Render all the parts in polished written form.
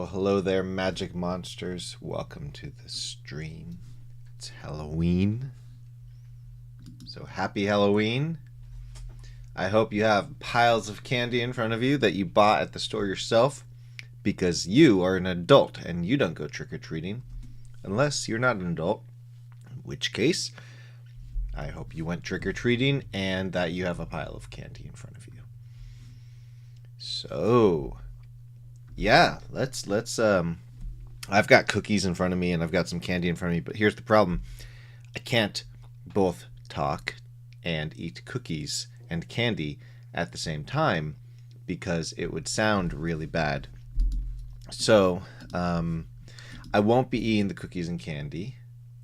Well, hello there, magic monsters. Welcome to the stream. It's Halloween. So happy Halloween. I hope you have piles of candy in front of you that you bought at the store yourself because you are an adult and you don't go trick-or-treating unless you're not an adult, in which case I hope you went trick-or-treating and that you have a pile of candy in front of you. So, yeah, let's I've got cookies in front of me and I've got some candy in front of me, but here's the problem. I can't both talk and eat cookies and candy at the same time because it would sound really bad. So, I won't be eating the cookies and candy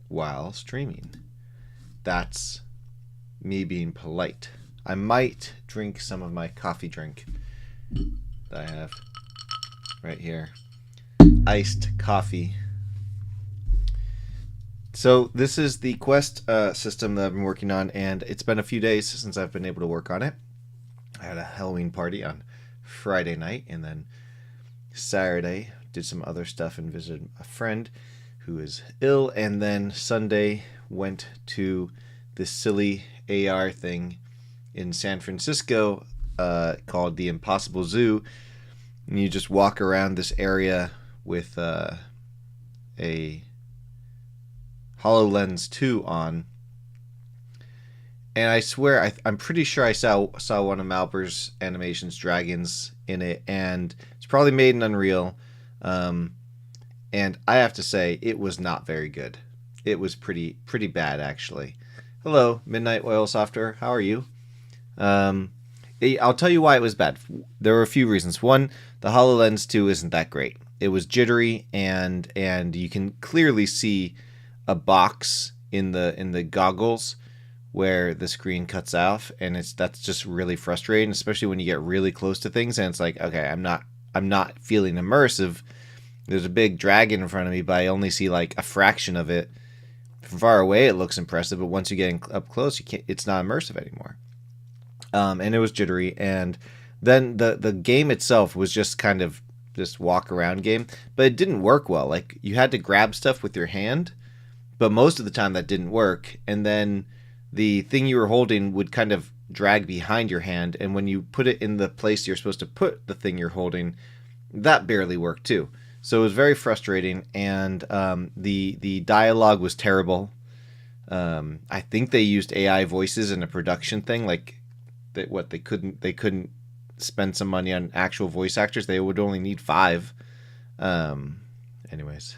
while streaming. That's me being polite. I might drink some of my coffee drink that I have right here. Iced coffee. So this is the quest system that I've been working on, and it's been a few days since I've been able to work on it. I had a Halloween party on Friday night, and then Saturday did some other stuff and visited a friend who is ill, and then Sunday went to this silly AR thing in San Francisco called the Impossible Zoo. And you just walk around this area with a HoloLens 2 on. And I swear, I'm pretty sure I saw one of Malber's Animations Dragons in it, and it's probably made in Unreal. And I have to say, it was not very good. It was pretty bad, actually. Hello, Midnight Oil Software. How are you? I'll tell you why it was bad. There were a few reasons. One, the HoloLens 2 isn't that great. It was jittery, and you can clearly see a box in the goggles where the screen cuts off, and that's just really frustrating, especially when you get really close to things and it's like, okay, I'm not feeling immersive. There's a big dragon in front of me, but I only see like a fraction of it. From far away, it looks impressive, but once you get up close, it's not immersive anymore. And it was jittery, and then the game itself was just kind of this walk around game, but it didn't work well. Like, you had to grab stuff with your hand, but most of the time that didn't work, and then the thing you were holding would kind of drag behind your hand, and when you put it in the place you're supposed to put the thing you're holding, that barely worked too. So it was very frustrating, and the dialogue was terrible. I think they used AI voices in a production thing, like they couldn't spend some money on actual voice actors. They would only need 5. Anyways,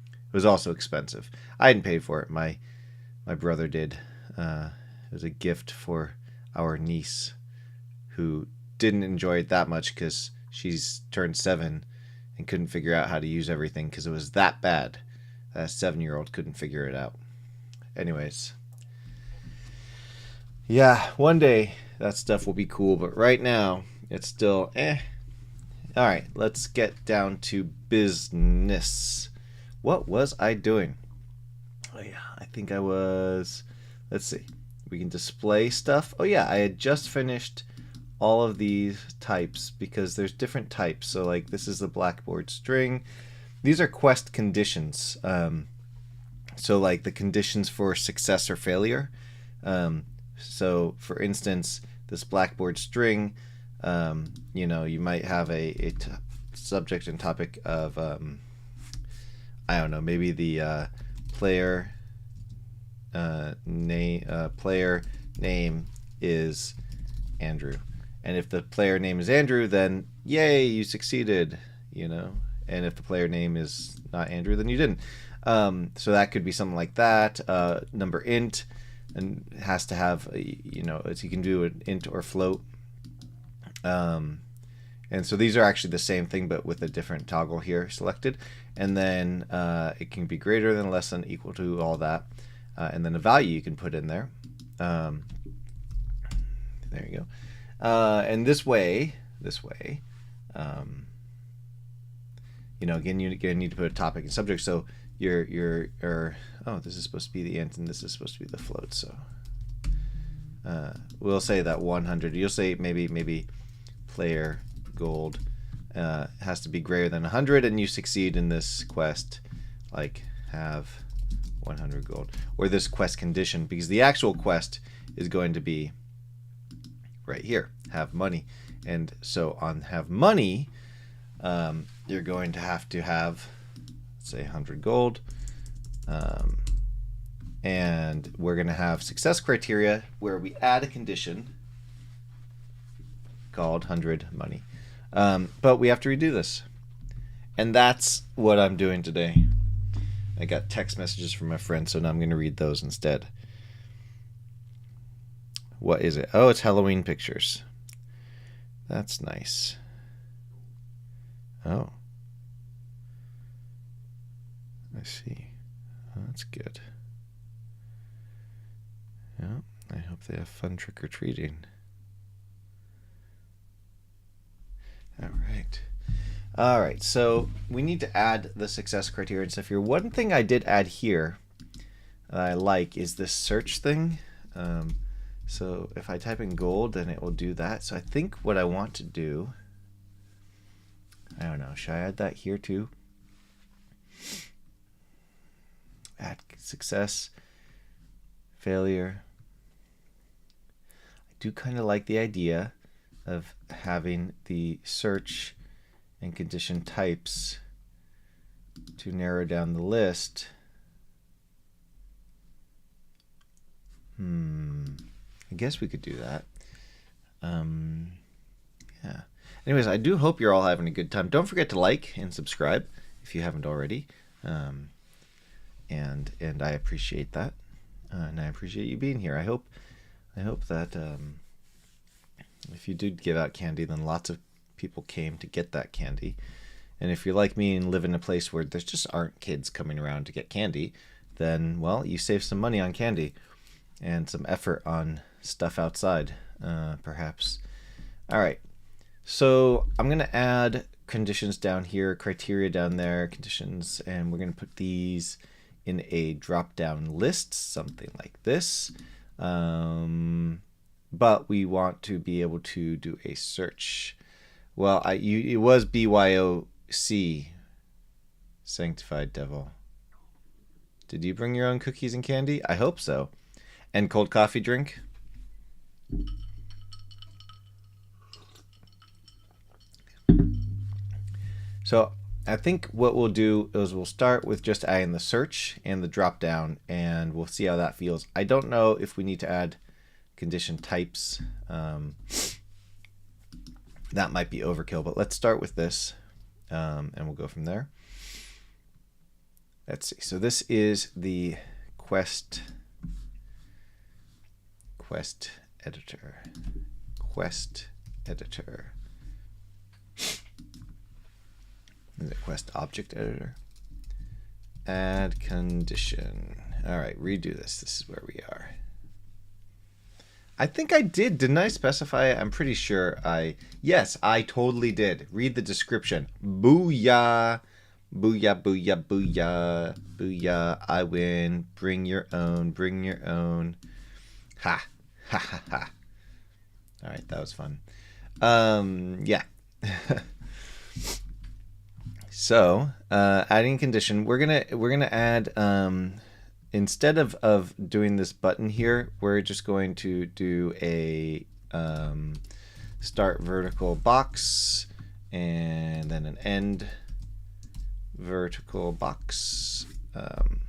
it was also expensive. I hadn't paid for it. My brother did. It was a gift for our niece, who didn't enjoy it that much because she's turned 7 and couldn't figure out how to use everything because it was that bad. A 7-year-old couldn't figure it out. Anyways, yeah, one day that stuff will be cool, but right now it's still eh. All right, let's get down to business. What was I doing? Oh yeah, I think I was, let's see. We can display stuff. Oh yeah, I had just finished all of these types because there's different types. So like this is the blackboard string. These are quest conditions. So like the conditions for success or failure. So for instance, this blackboard string, you might have a subject and topic of, I don't know, maybe the player name is Andrew. And if the player name is Andrew, then yay, you succeeded, And if the player name is not Andrew, then you didn't. So that could be something like that. Number int, and it has to have, as you can do an int or float. And so these are actually the same thing, but with a different toggle here selected. And then it can be greater than, less than, equal to, all that. And then a value you can put in there. There you go. And this way, again, you're gonna need to put a topic and subject. So this is supposed to be the int and this is supposed to be the float. So we'll say that 100. You'll say maybe player gold has to be greater than 100, and you succeed in this quest, like have 100 gold, or this quest condition, because the actual quest is going to be right here, have money. And so on have money, you're going to have, let's say, 100 gold. And we're going to have success criteria where we add a condition called 100 money. But we have to redo this. And that's what I'm doing today. I got text messages from my friend, so now I'm going to read those instead. What is it? Oh, it's Halloween pictures. That's nice. Oh. I see. Oh, that's good. Yeah, I hope they have fun trick-or-treating. All right, so we need to add the success criteria and stuff here. One thing I did add here that I like is this search thing. So if I type in gold, then it will do that. So I think what I want to do, I don't know, should I add that here too? Add success, failure. I do kind of like the idea of having the search and condition types to narrow down the list. I guess we could do that. Yeah. Anyways, I do hope you're all having a good time. Don't forget to like and subscribe if you haven't already. And I appreciate that. And I appreciate you being here. I hope that if you did give out candy, then lots of people came to get that candy. And if you're like me and live in a place where there just aren't kids coming around to get candy, then, well, you save some money on candy and some effort on stuff outside, perhaps. All right, so I'm going to add conditions down here, criteria down there, conditions, and we're going to put these in a drop-down list, something like this. But we want to be able to do a search. Well, it was BYOC, Sanctified Devil. Did you bring your own cookies and candy? I hope so. And cold coffee drink? So I think what we'll do is we'll start with just adding the search and the drop down, and we'll see how that feels. I don't know if we need to add condition types. That might be overkill, but let's start with this, and we'll go from there. Let's see. So this is the quest editor. Quest editor. Is it quest object editor? Add condition. All right, redo this. This is where we are. I think I did. Didn't I specify it? I'm pretty sure yes, I totally did. Read the description. Booyah. Booyah, booyah, booyah. Booyah, I win. Bring your own. Bring your own. Ha. Ha ha ha. All right, that was fun. Yeah. So, adding condition, we're gonna add instead of doing this button here, we're just going to do a start vertical box and then an end vertical box, and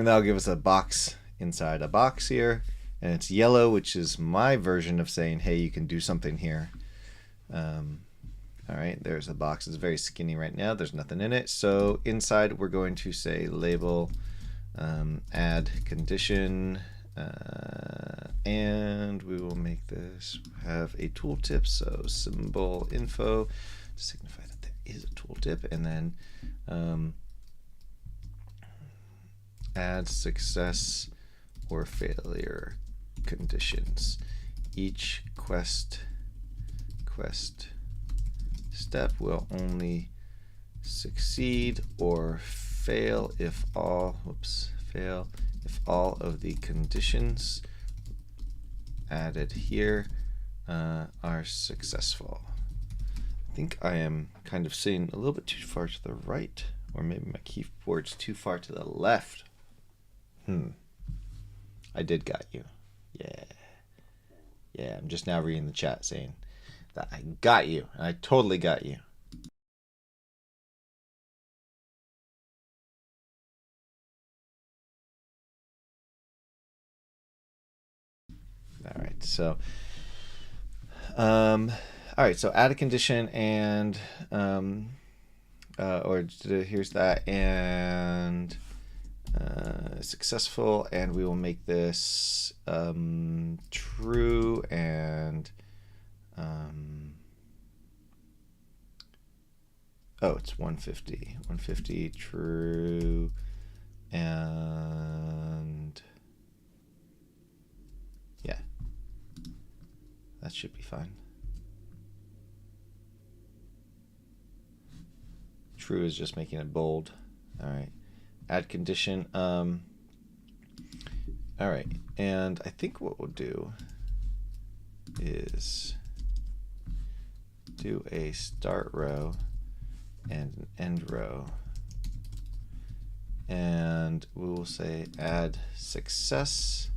that'll give us a box inside a box here, and it's yellow, which is my version of saying, hey, you can do something here. All right, there's a box. It's very skinny right now. There's nothing in it. So inside, we're going to say label, add condition, and we will make this have a tooltip. So symbol info to signify that there is a tooltip, and then add success or failure conditions. Each quest step will only succeed or fail if all of the conditions added here are successful. I think I am kind of sitting a little bit too far to the right, or maybe my keyboard's too far to the left. I did got you. Yeah. Yeah, I'm just now reading the chat saying that I got you. I totally got you. All right, so all right, so add a condition and here's that, and successful, and we will make this true, and oh, it's 150 true, and yeah, that should be fine. True is just making it bold. All right, add condition. All right, and I think what we'll do is do a start row and an end row, and we will say add success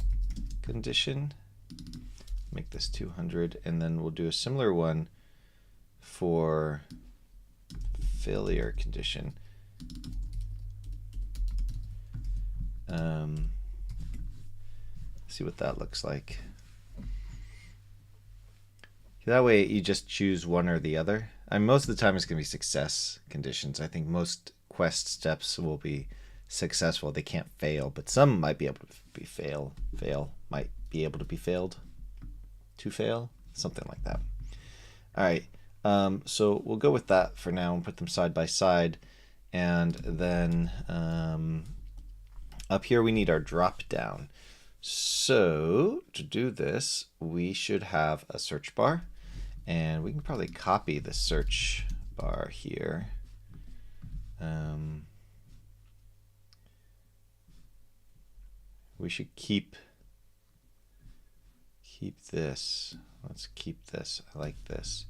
condition, make this 200, and then we'll do a similar one for failure condition. See what that looks like. That way you just choose one or the other. Most of the time it's going to be success conditions. I think most quest steps will be successful. They can't fail, but some might be able to be fail might be able to be failed. To fail, something like that. All right, so we'll go with that for now and put them side by side, and then up here we need our drop down. So to do this, we should have a search bar, and we can probably copy the search bar here. We should keep this. Let's keep this. I like this.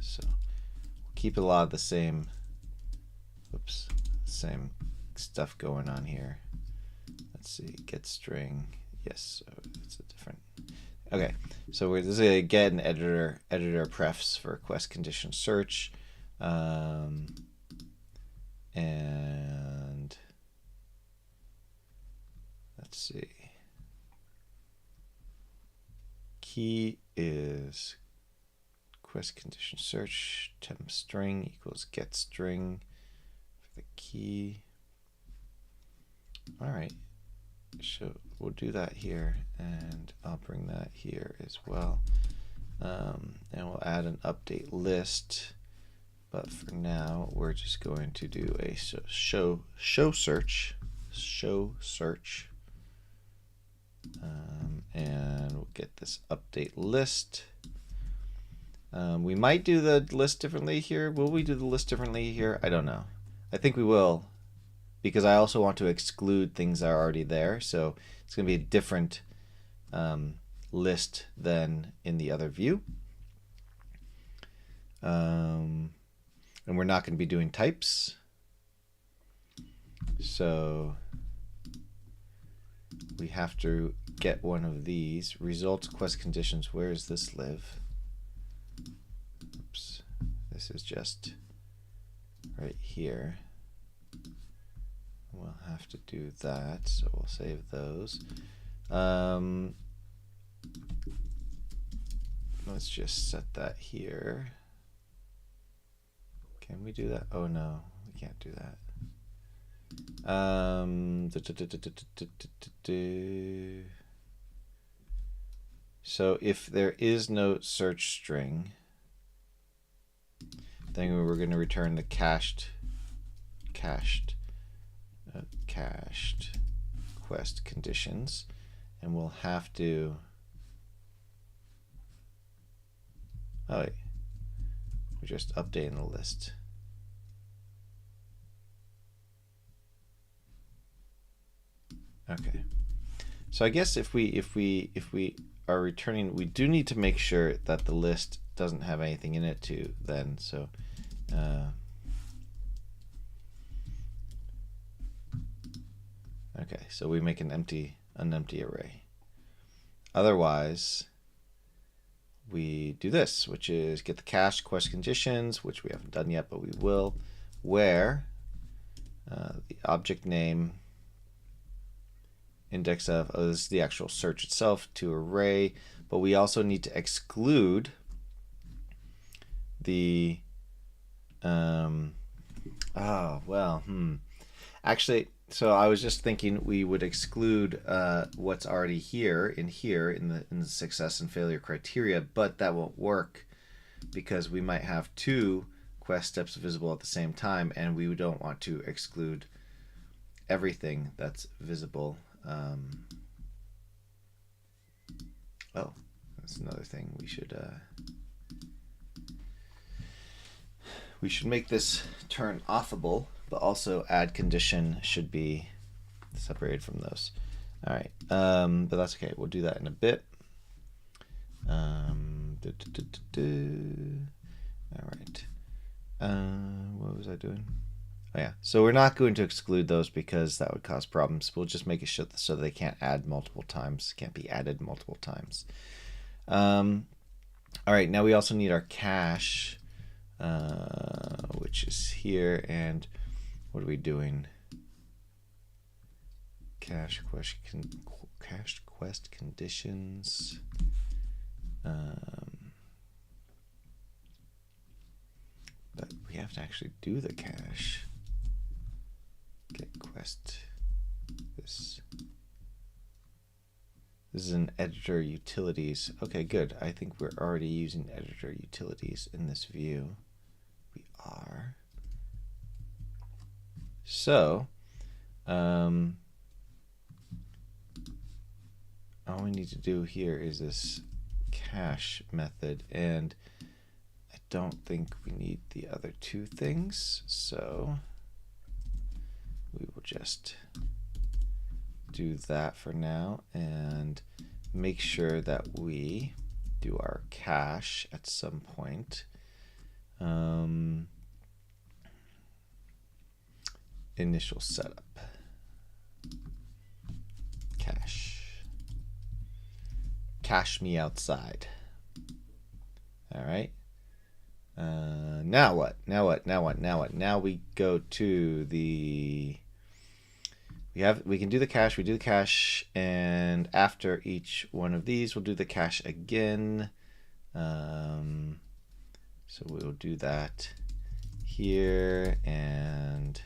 So we'll keep a lot of the same. Oops, same stuff going on here. Let's see, get string. Yes, so it's a different. Okay, so this is a get an editor prefs for quest condition search, and let's see. Key is quest condition search temp string equals get string for the key. All right. So we'll do that here, and I'll bring that here as well, and we'll add an update list, but for now we're just going to do a show search, and we'll get this update list. We might do the list differently here. Will we do the list differently here? I don't know. I think we will, because I also want to exclude things that are already there. So it's going to be a different list than in the other view. And we're not going to be doing types. So we have to get one of these. Results, quest conditions, where does this live? Oops, this is just right here. We'll have to do that, so we'll save those. Let's just set that here. Can we do that? Oh no, we can't do that. So if there is no search string, then we're going to return the cached quest conditions, and we'll have to we're just updating the list. Okay, so I guess if we are returning, we do need to make sure that the list doesn't have anything in it to then. So okay, so we make an empty array. Otherwise, we do this, which is get the cache quest conditions, which we haven't done yet, but we will, where the object name index of, oh, this is the actual search itself, to array, but we also need to exclude the actually, so I was just thinking we would exclude what's already here in the success and failure criteria, but that won't work because we might have two quest steps visible at the same time, and we don't want to exclude everything that's visible. Oh, that's another thing we should make this turn offable, but also add condition should be separated from those. All right, but that's okay. We'll do that in a bit. All right. What was I doing? Oh yeah. So we're not going to exclude those because that would cause problems. We'll just make it so they can't add multiple times. Can't be added multiple times. All right. Now we also need our cache, which is here. And what are we doing? Cache quest conditions. But we have to actually do the cache. Get quest. This is an editor utilities. Okay, good. I think we're already using editor utilities in this view. We are. So, all we need to do here is this cache method, and I don't think we need the other two things, so we will just do that for now and make sure that we do our cache at some point. Initial setup. Cache me outside. All right. Now what? Now we go to the. We can do the cache. We do the cache, and after each one of these, we'll do the cache again. So we'll do that here, and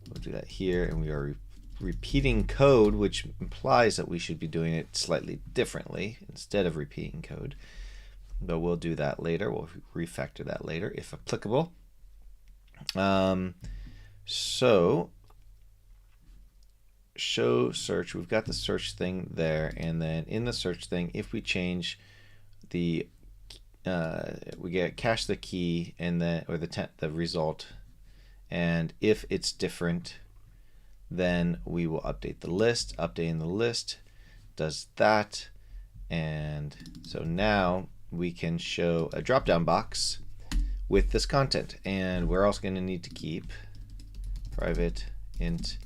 we'll do that here, and we are repeating code, which implies that we should be doing it slightly differently instead of repeating code. But we'll do that later. We'll refactor that later if applicable. So show search, we've got the search thing there, and then in the search thing, if we change the we get cache the key and then or the result, and if it's different, then we will update the list. Updating the list does that, and so now we can show a drop-down box with this content, and we're also going to need to keep private int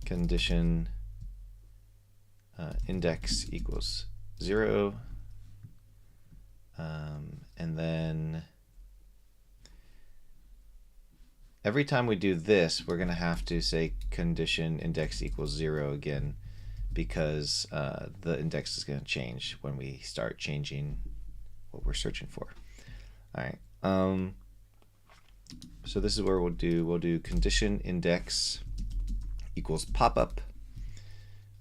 condition index equals 0, and then every time we do this, we're going to have to say condition index equals 0 again, because the index is going to change when we start changing what we're searching for. All right. So this is where we'll do condition index equals pop-up.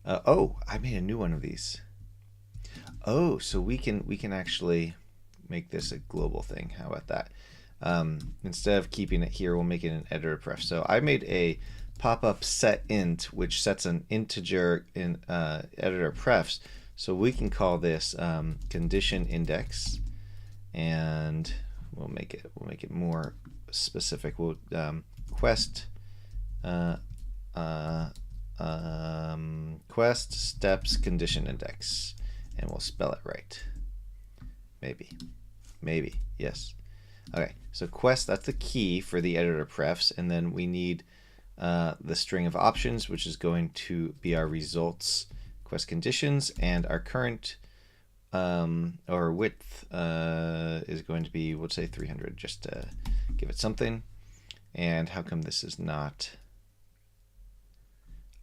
Oh, I made a new one of these. Oh, so we can actually make this a global thing. How about that? Instead of keeping it here, we'll make it an editor pref. So I made a pop-up set int, which sets an integer in editor prefs. So we can call this condition index, and we'll make it more specific. We'll quest quest steps condition index, and we'll spell it right. Maybe. Yes. Okay. So quest, that's the key for the editor prefs, and then we need the string of options, which is going to be our results quest conditions, and our current or width is going to be, we'll say 300, just to give it something. And how come this is not?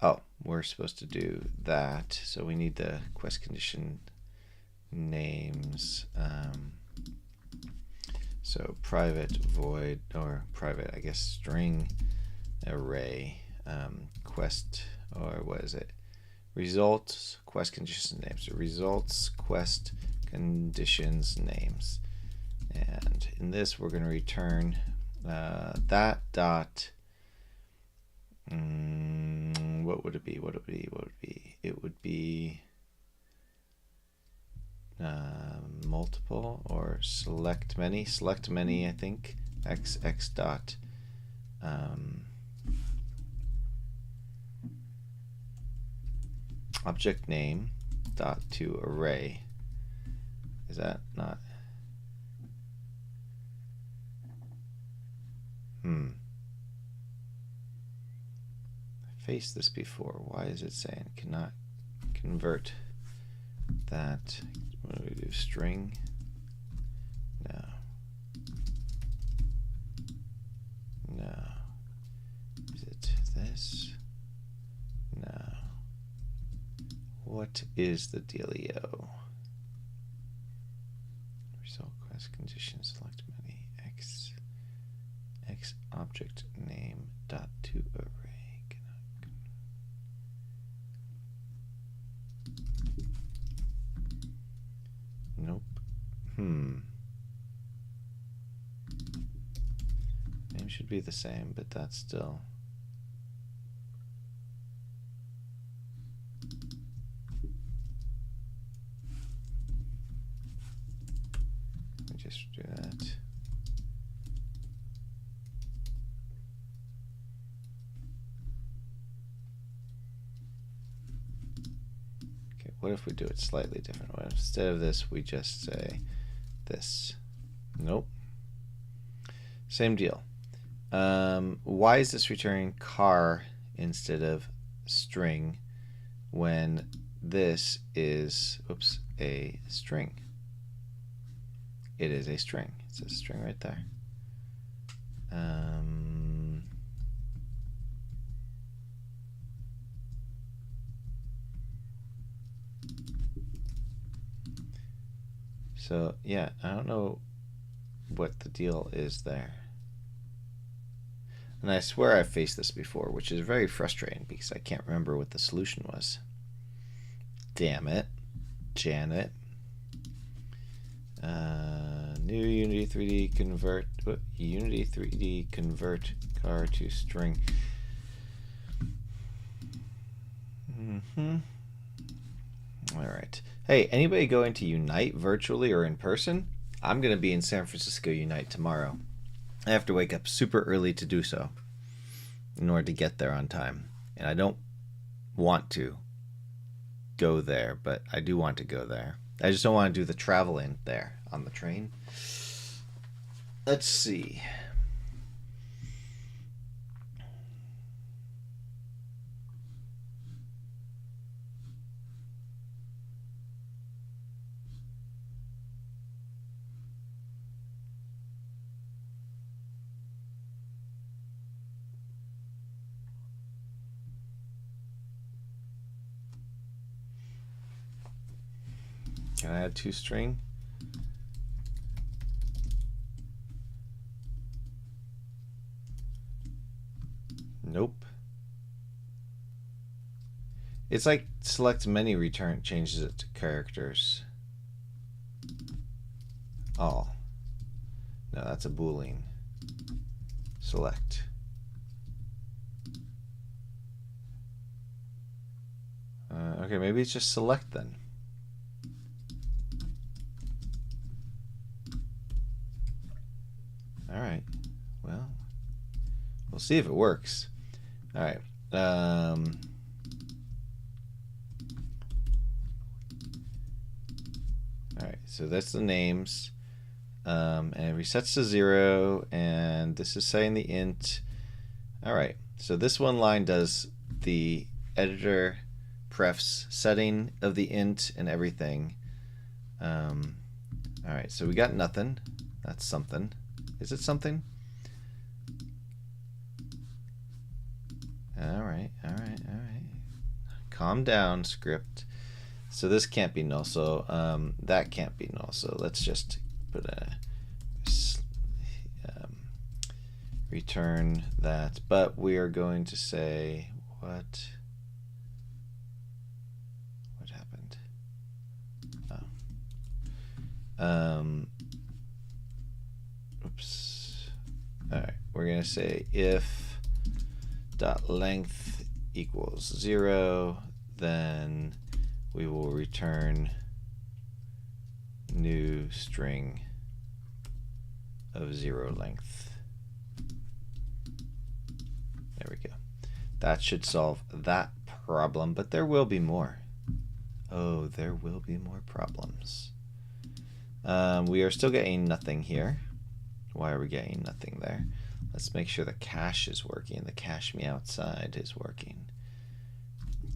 Oh, we're supposed to do that. So we need the quest condition names. So private void, or private, I guess, string array quest, or what is it? Results quest conditions names. So results quest conditions names. And in this, we're going to return that dot. What would it be? What would it be? What would it be? It would be multiple or select many. Select many, I think. X dot. Object name dot to array. Is that not? I faced this before. Why is it saying cannot convert that? What do we do? String? No. No. Is it this? No. What is the dealio? Result quest condition select many x object name dot to array. Nope. Name should be the same, but that's still. Let me just do that. What if we do it slightly different? What if instead of this, we just say this? Nope. Same deal. Why is this returning car instead of string when this is, oops, a string? It is a string. It says string right there. So yeah, I don't know what the deal is there. And I swear I've faced this before, which is very frustrating because I can't remember what the solution was. Damn it. Janet. New Unity 3D convert, Unity 3D convert car to string. All right. Hey, anybody going to Unite virtually or in person? I'm going to be in San Francisco Unite tomorrow. I have to wake up super early to do so in order to get there on time. And I don't want to go there, but I do want to go there. I just don't want to do the traveling there on the train. Let's see. Can I add toString? Nope. It's like select many return changes it to characters. All. No, that's a Boolean. Select. Okay, maybe it's just select then. All right. Well, we'll see if it works. All right. All right. so that's the names. And it resets to 0, and this is setting the int. All right, so this one line does the editor prefs setting of the int and everything. All right, so we got nothing. That's something. Is it something? All right. Calm down, script. So this can't be null, so that can't be null. So let's just put a return that, but we are going to say what happened. Oops. All right, we're gonna say if dot length equals 0, then we will return new string of 0 length. There we go. That should solve that problem, but there will be more. Oh, there will be more problems. We are still getting nothing here. Why are we getting nothing there? Let's make sure the cache is working. The cache me outside is working.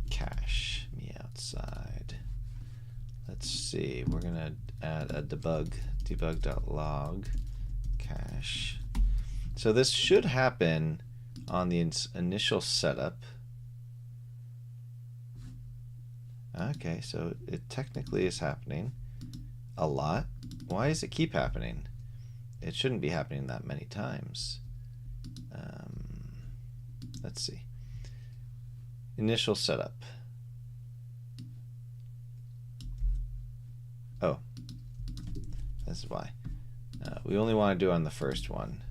Cache me outside. Let's see. We're gonna add a debug.log cache. So this should happen on the initial setup. Okay, so it technically is happening a lot. Why does it keep happening? It shouldn't be happening that many times. Let's see. Initial setup. Oh, this is why. We only want to do it on the first one.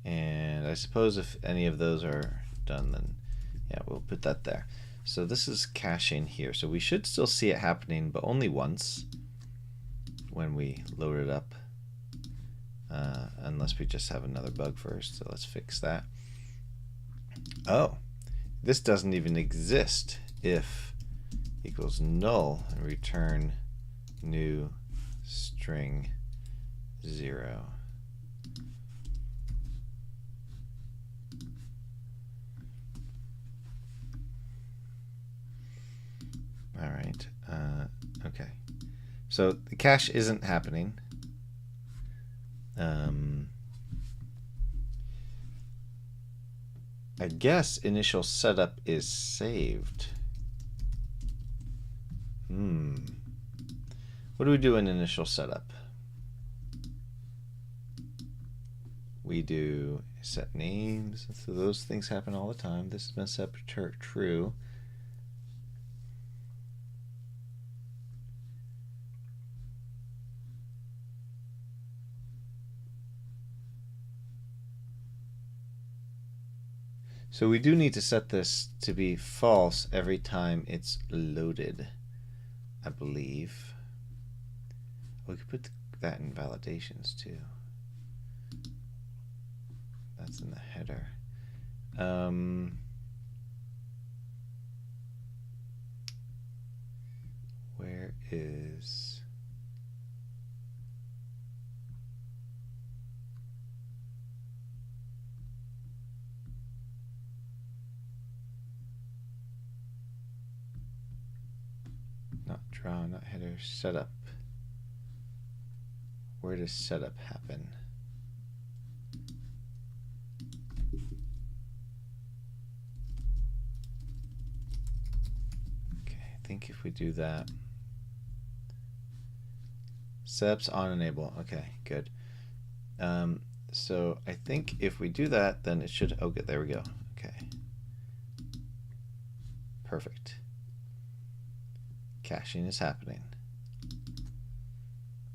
And I suppose if any of those are done, then yeah, we'll put that there. So this is caching here. So we should still see it happening, but only once when we load it up. Unless we just have another bug first. So let's fix that. Oh, this doesn't even exist if equals null and return new string 0. All right. Okay. So the cache isn't happening. I guess initial setup is saved. What do we do in initial setup? We do set names. So those things happen all the time. This has been set to true. So we do need to set this to be false every time it's loaded, I believe. We could put that in validations too. That's in the header. Where is... Not draw, not header, setup. Where does setup happen? Okay, I think if we do that, setup's on enable. Okay, good. So I think if we do that, then it should, oh good, there we go. Okay. Perfect. Caching is happening.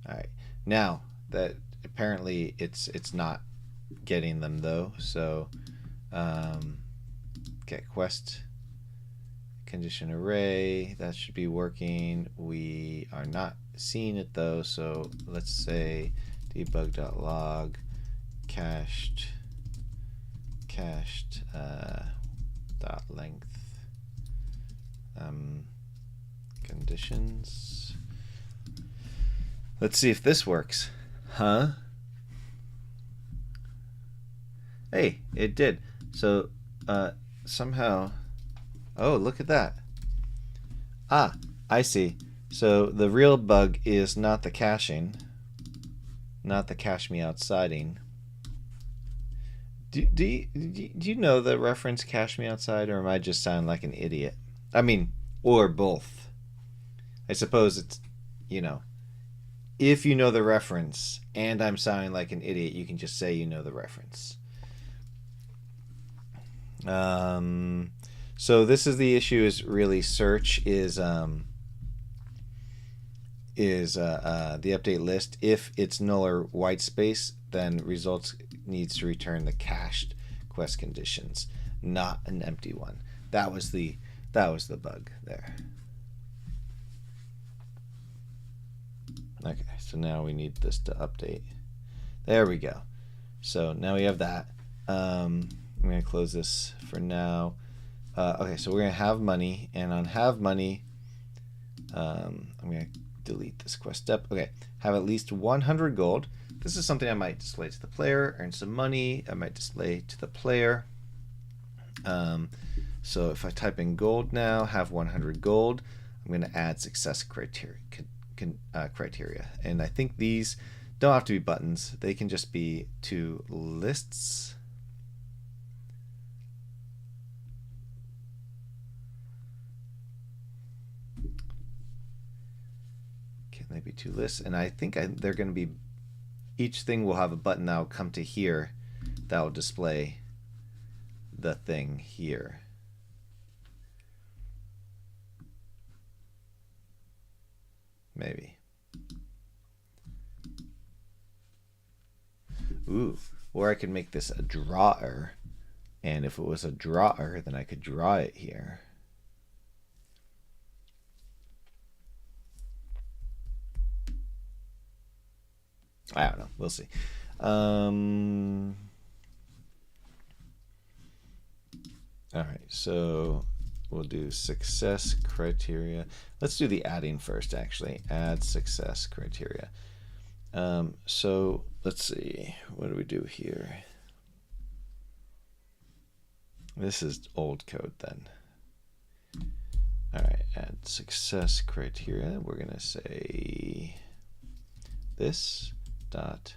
All right. Now that apparently it's not getting them though. So get quest condition array, that should be working. We are not seeing it though. So let's say debug.log cached dot length conditions. Let's see if this works. Huh? Hey, it did. So somehow, oh, look at that. Ah, I see. So the real bug is not the caching, not the cache me outsiding. Do you know the reference cache me outside, or am I just sounding like an idiot? I mean, or both. I suppose it's, you know, if you know the reference and I'm sounding like an idiot, you can just say you know the reference. So this is the issue, is really search is the update list. If it's null or white space, then results needs to return the cached quest conditions, not an empty one. That was the bug there. Okay, so now we need this to update. There we go. So now we have that. I'm going to close this for now. Okay, so we're going to have money, and on have money, I'm going to delete this quest step. Okay, have at least 100 gold. This is something I might display to the player. Earn some money. I might display to the player. So if I type in gold now, have 100 gold, I'm going to add success criteria. And I think these don't have to be buttons. They can just be two lists. Can they be two lists? And I think they're going to be, each thing will have a button that will come to here that will display the thing here. Maybe. Ooh, or I could make this a drawer, and if it was a drawer, then I could draw it here. I don't know. We'll see. All right, so we'll do success criteria. Let's do the adding first, actually. Add success criteria. So let's see. What do we do here? This is old code then. All right, add success criteria. We're going to say this dot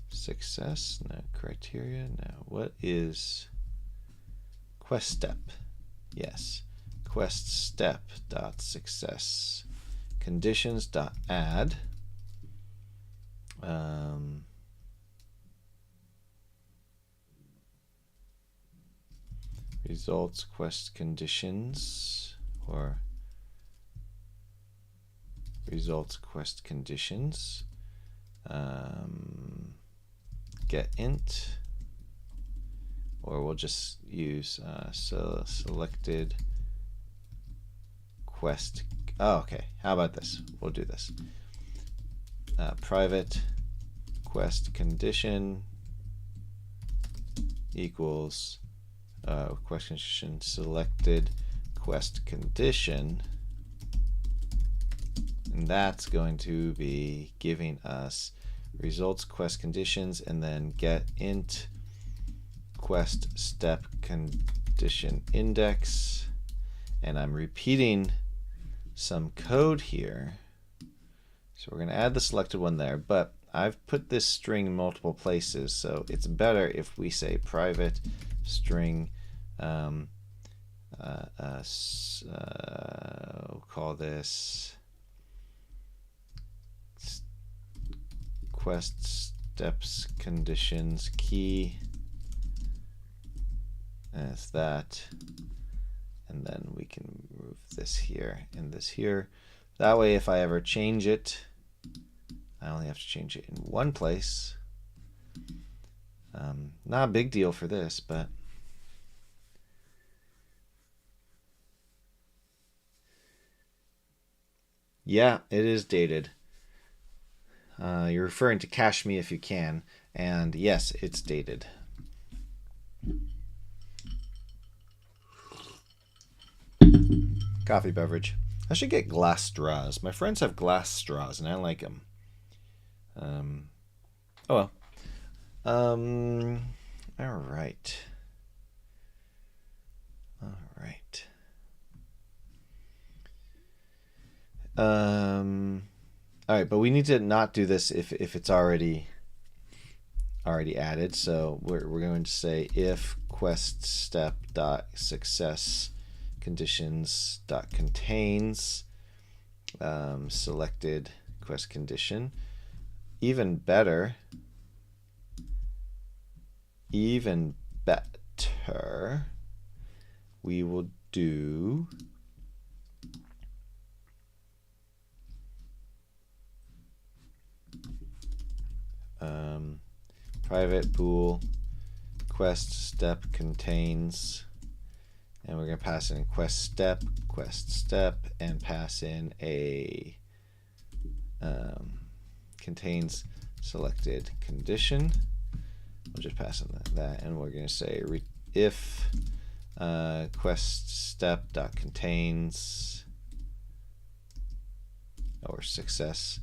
success. Now criteria. Now what is quest step? Yes, quest step dot success conditions dot add results quest conditions, or results quest conditions, get int, or we'll just use selected quest. Oh, okay. How about this? We'll do this. Private quest condition equals quest condition selected quest condition, and that's going to be giving us results quest conditions, and then get int quest step condition index. And I'm repeating some code here, so we're going to add the selected one there, but I've put this string in multiple places, so it's better if we say private string, we'll call this quest steps conditions key, as that, and then we can move this here and this here. That way, if I ever change it, I only have to change it in one place. Not a big deal for this, but yeah, it is dated. You're referring to cache me if you can, and yes, it's dated. Coffee beverage. I should get glass straws. My friends have glass straws, and I like them. Oh well. All right. All right. All right, but we need to not do this if it's already added. So we're going to say if quest step dot success conditions dot contains selected quest condition. Even better, we will do private bool quest step contains, and we're going to pass in quest step, and pass in a contains selected condition. We'll just pass in that, and we're going to say if quest step dot contains or success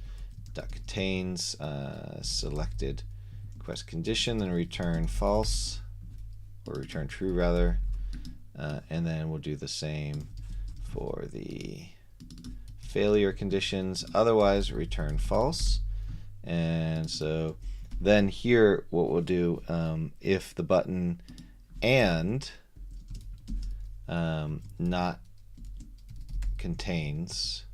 dot contains selected quest condition, then return false, or return true rather, and then we'll do the same for the failure conditions, otherwise return false. And so then here what we'll do, if the button and not contains,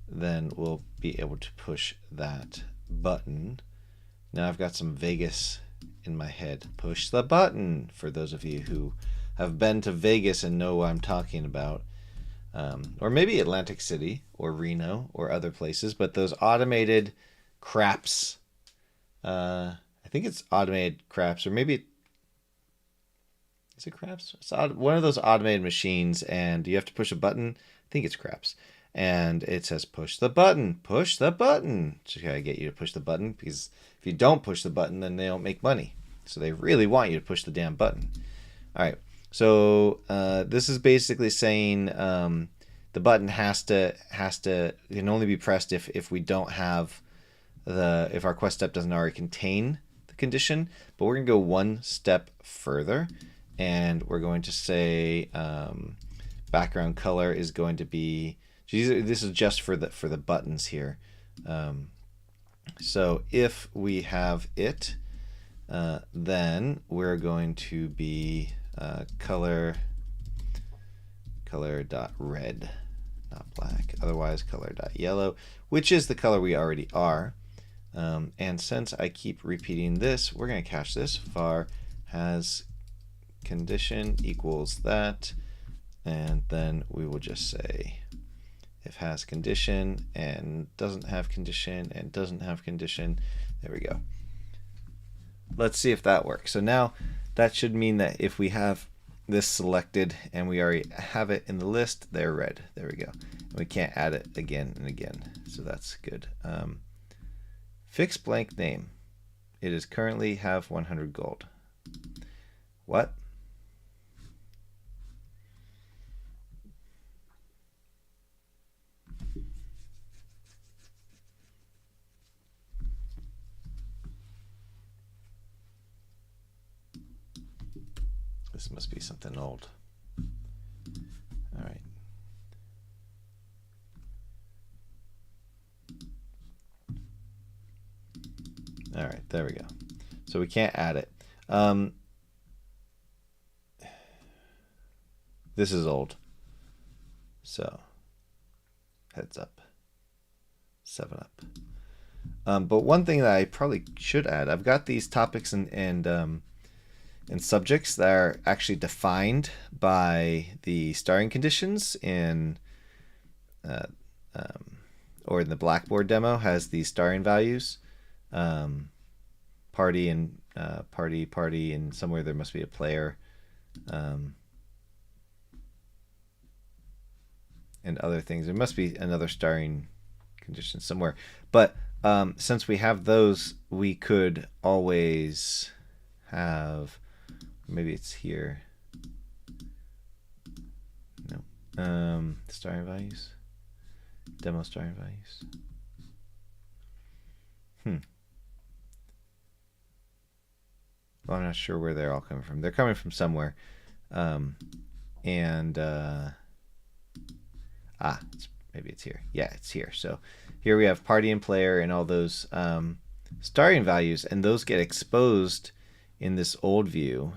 then we'll be able to push that button. Now I've got some Vegas in my head. Push the button, for those of you who have been to Vegas and know what I'm talking about. Or maybe Atlantic City or Reno or other places, but those automated craps, I think it's automated craps, or maybe is it craps? It's one of those automated machines, and you have to push a button. I think it's craps, and it says push the button, push the button. So I gotta get you to push the button, because if you don't push the button, then they don't make money. So they really want you to push the damn button. All right. So this is basically saying the button can only be pressed if we don't have if our quest step doesn't already contain the condition. But we're gonna go one step further, and we're going to say background color is going to be. This is just for the buttons here. So if we have it, then we're going to be color dot red, not black. Otherwise color dot yellow, which is the color we already are. And since I keep repeating this, we're going to cache this. Var has condition equals that, and then we will just say if has condition and doesn't have condition and doesn't have condition. There we go. Let's see if that works. So now that should mean that if we have this selected and we already have it in the list, they're red. There we go. And we can't add it again and again. So that's good. Fix blank name. It is currently have 100 gold. What? This must be something old. All right. All right, there we go. So we can't add it. This is old. So heads up. 7-up. But one thing that I probably should add, I've got these topics and subjects that are actually defined by the starring conditions in or in the Blackboard demo has these starring values. Party and party, and somewhere there must be a player, and other things. There must be another starring condition somewhere. But since we have those, we could always have, maybe it's here. No, Starting values. Demo starting values. Well, I'm not sure where they're all coming from. They're coming from somewhere. Maybe it's here. Yeah, it's here. So here we have party and player and all those starting values, and those get exposed in this old view.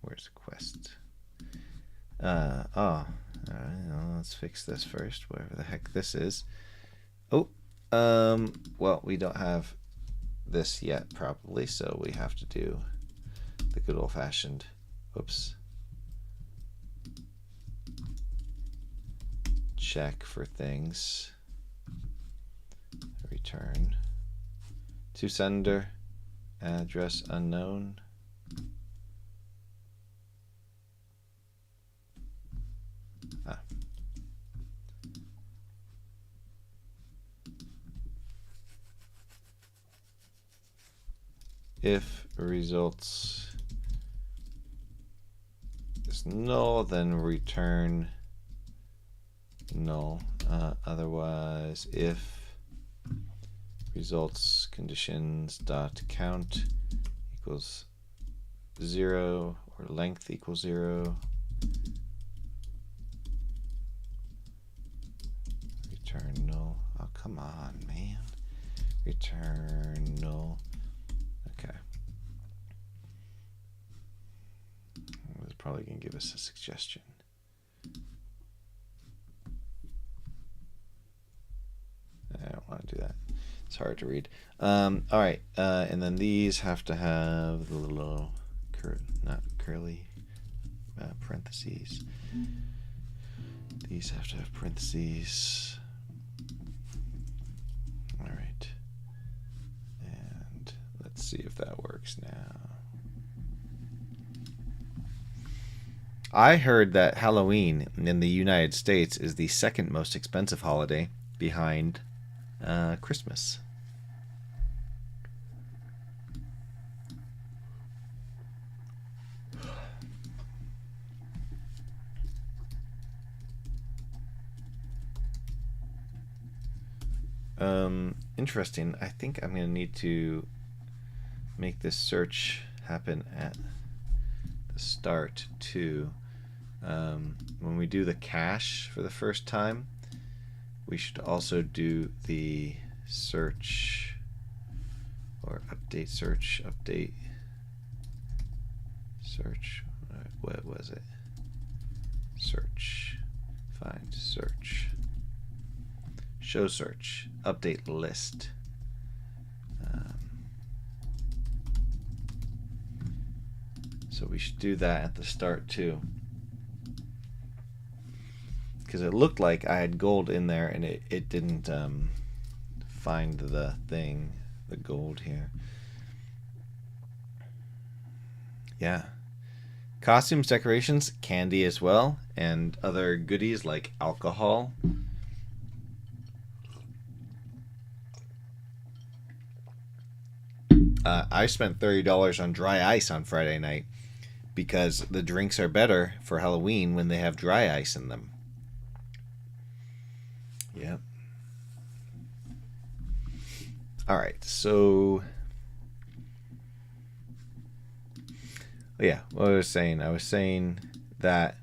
Where's quest? Let's fix this first, whatever the heck this is. Well, we don't have this yet, probably, so we have to do the good old-fashioned, check for things. Return to sender, address unknown. If results is null, then return null. Otherwise, if results conditions dot count equals 0 or length equals 0, return null. Oh, come on, man. Return null. Okay. It's probably going to give us a suggestion. I don't want to do that. It's hard to read. All right. And then these have to have the little, not curly, parentheses. These have to have parentheses. All right. And let's see if that works now. I heard that Halloween in the United States is the second most expensive holiday behind Christmas. Interesting. I think I'm going to need to make this search happen at the start too. When we do the cache for the first time, we should also do the search or update search, update search. What was it? Search, find search, show search, update list. So we should do that at the start too, because it looked like I had gold in there and it didn't find the thing, the gold here. Yeah. Costumes, decorations, candy as well, and other goodies like alcohol. I spent $30 on dry ice on Friday night because the drinks are better for Halloween when they have dry ice in them. Yep. All right, so yeah, what I was saying that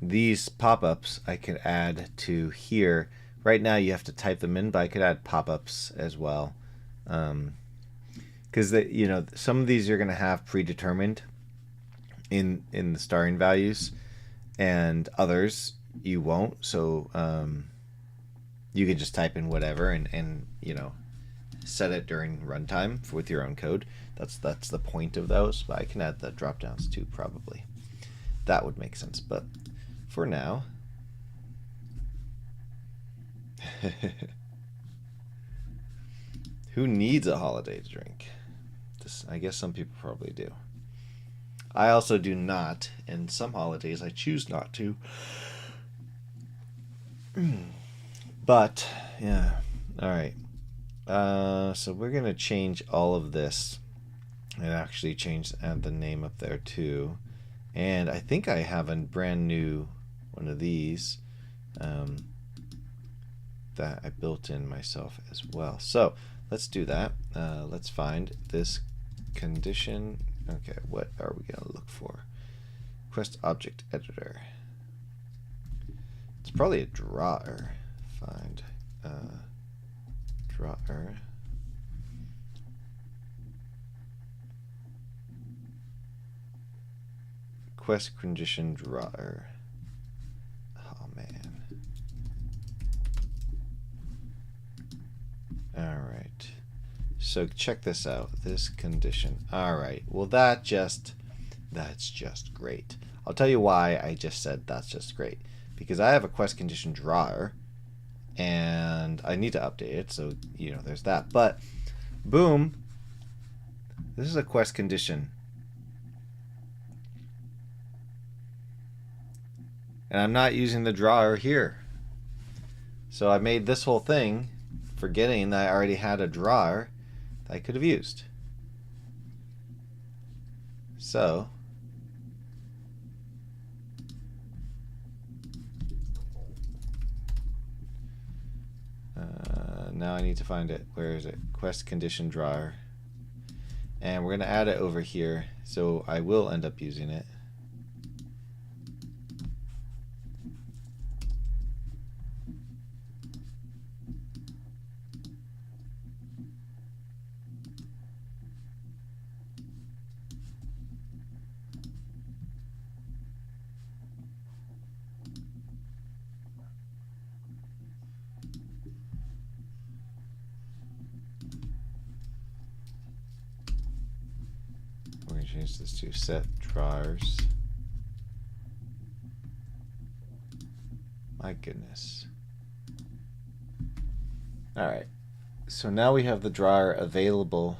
these pop-ups I could add to here. Right now you have to type them in, but I could add pop-ups as well, because some of these you're going to have predetermined in the starring values, and others you won't. So you can just type in whatever and set it during runtime with your own code. That's the point of those. But I can add the drop downs too, probably. That would make sense. But for now, who needs a holiday drink? I guess some people probably do. I also do not, and some holidays I choose not to. But yeah, all right. So we're gonna change all of this And actually changed the name up there too. And I think I have a brand new one of these that I built in myself as well. So let's do that. Let's find this condition. Okay, what are we going to look for? Quest object editor. It's probably a drawer. Find drawer. Quest condition drawer. Oh man. Alright. So check this out. This condition. Alright. Well that's just great. I'll tell you why I just said that's just great. Because I have a quest condition drawer and I need to update it, so you know there's that. But boom. This is a quest condition. And I'm not using the drawer here. So I made this whole thing forgetting that I already had a drawer that I could have used. So now I need to find it. Where is it? Quest condition drawer. And we're going to add it over here. So I will end up using it. We're going to change this to set drawers. My goodness. Alright, so now we have the drawer available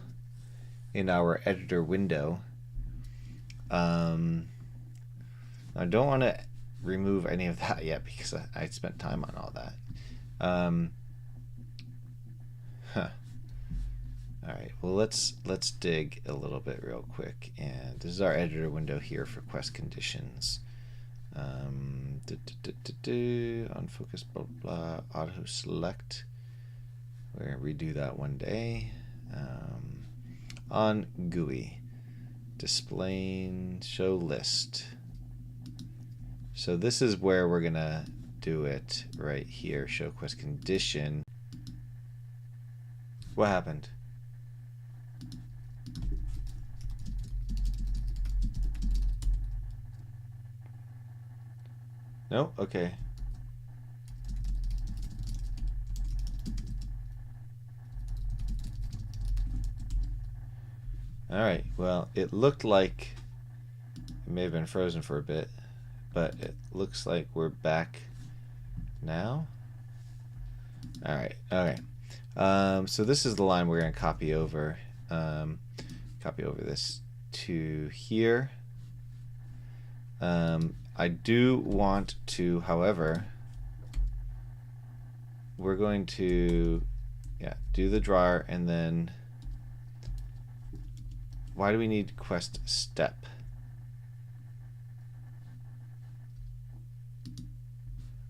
in our editor window. I don't want to remove any of that yet because I spent time on all that. Alright, well let's dig a little bit real quick. And this is our editor window here for quest conditions. Unfocus, blah, blah, auto select. We're going to redo that one day. On GUI, displaying show list. So this is where we're going to do it right here. Show quest condition. What happened? No? Okay. Alright, well, it looked like it may have been frozen for a bit, but it looks like we're back now. Alright, okay. So this is the line we're going to copy over. Copy over this to here. I do want to, however, we're going to, do the drawer and then, why do we need quest step?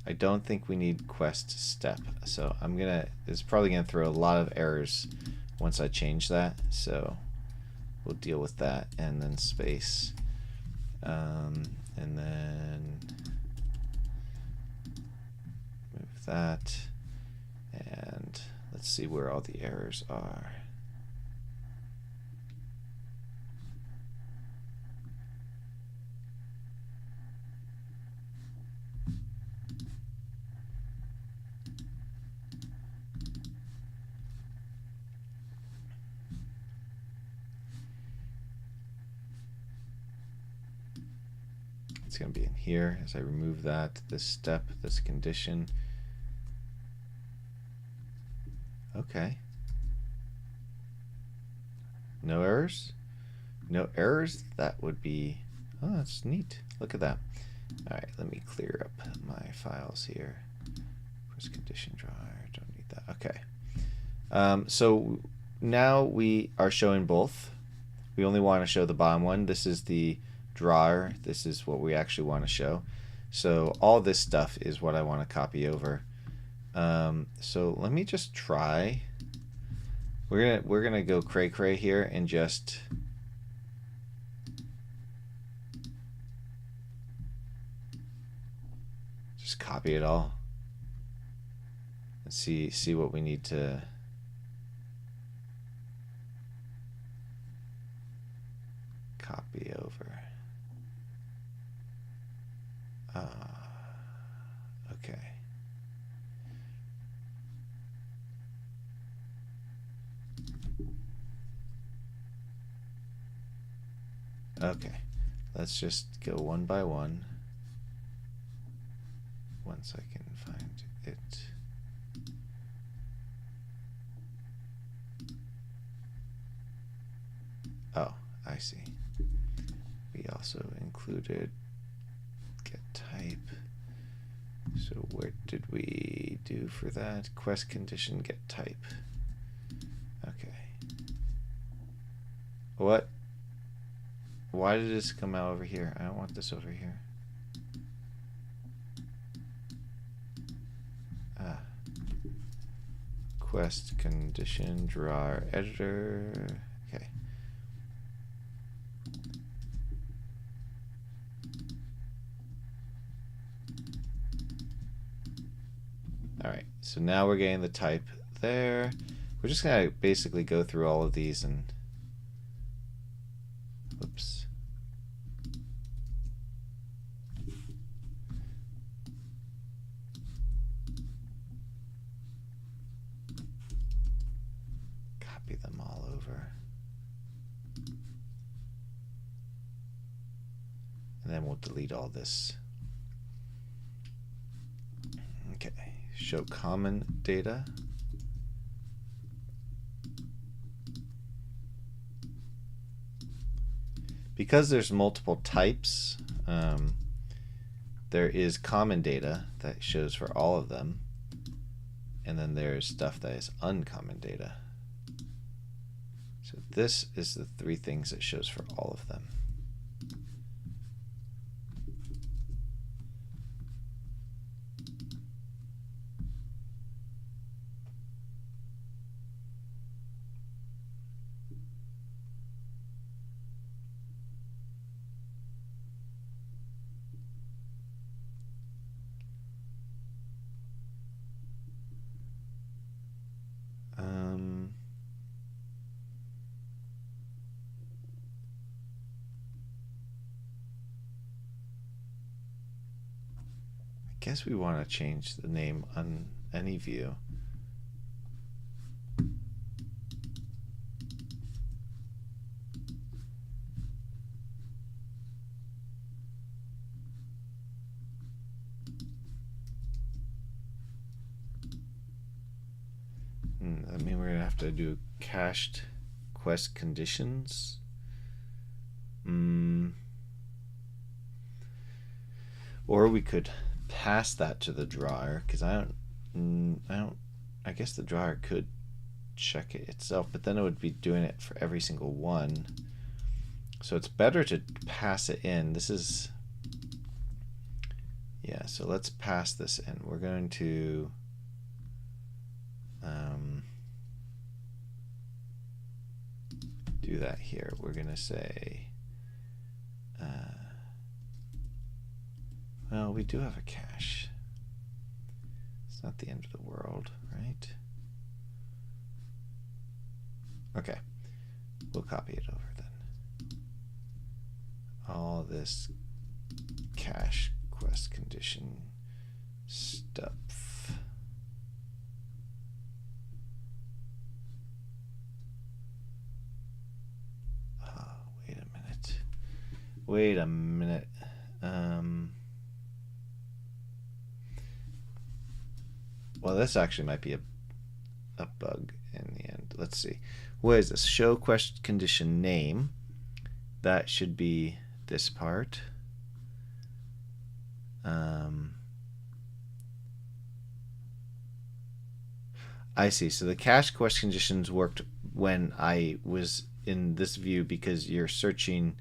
I don't think we need quest step, so it's probably gonna throw a lot of errors once I change that, so we'll deal with that. And then space, and then move that, and let's see where all the errors are. It's going to be in here as I remove that, this step, this condition. Okay. No errors? No errors? That would be, oh, that's neat. Look at that. All right, let me clear up my files here. First condition drawer, don't need that. Okay. So now we are showing both We only want to show the bottom one. This is the drawer. This is what we actually want to show. So all this stuff is what I want to copy over. So let me just try. We're gonna go cray cray here and just copy it all and see what we need to copy over. Okay. Okay, let's just go one by one. Once I can find it. Oh, I see. We also included get type. So where did we do for that? Quest condition get type. Okay. What? Why did this come out over here? I don't want this over here. Quest condition drawer editor. Okay. Alright, so now we're getting the type there. We're just gonna basically go through all of these and oops. Copy them all over. And then we'll delete all this. Okay, show common data. Because there's multiple types, there is common data that shows for all of them, and then there's stuff that is uncommon data. So this is the three things it shows for all of them. I guess we want to change the name on any view. I mean, we're gonna have to do cached quest conditions. Or we could pass that to the drawer, because I guess the drawer could check it itself, but then it would be doing it for every single one. So it's better to pass it in. This is, yeah, so let's pass this in. We're going to do that here. We're going to say, well, we do have a cache. It's not the end of the world, right? Okay, we'll copy it over then. All this cache quest condition stuff. Oh, wait a minute. Wait a minute. Well, this actually might be a bug in the end. Let's see. What is this? Show quest condition name. That should be this part. I see. So the cache quest conditions worked when I was in this view because you're searching.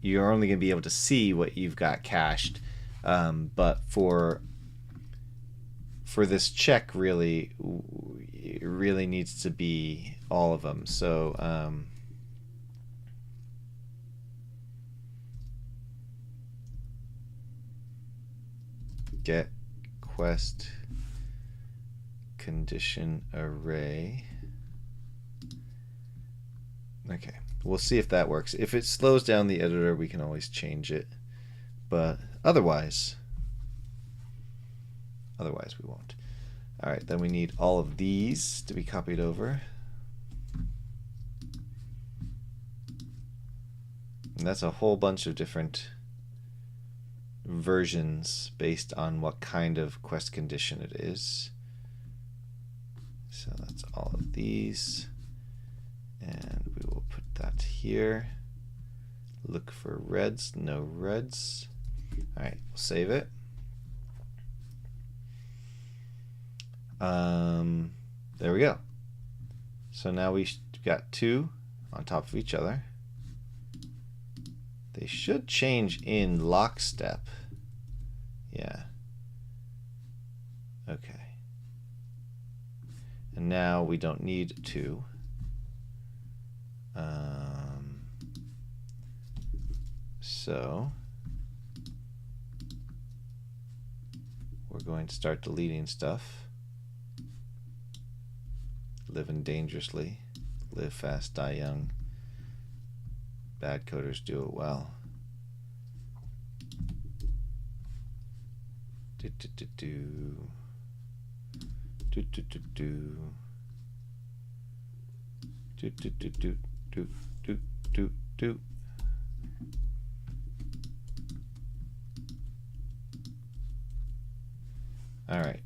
You're only going to be able to see what you've got cached, but for this check, really, it really needs to be all of them. So get quest condition array. Okay, we'll see if that works. If it slows down the editor, we can always change it, but otherwise we won't. All right, then we need all of these to be copied over. And that's a whole bunch of different versions based on what kind of quest condition it is. So that's all of these. And we will put that here. Look for reds, no reds. All right, we'll save it. There we go. So now we've got two on top of each other. They should change in lockstep. Yeah. Okay. And now we don't need two. So we're going to start deleting stuff. Living dangerously, live fast, die young. Bad coders do it well. Do do do do do do do do do do do do do do do do. All right.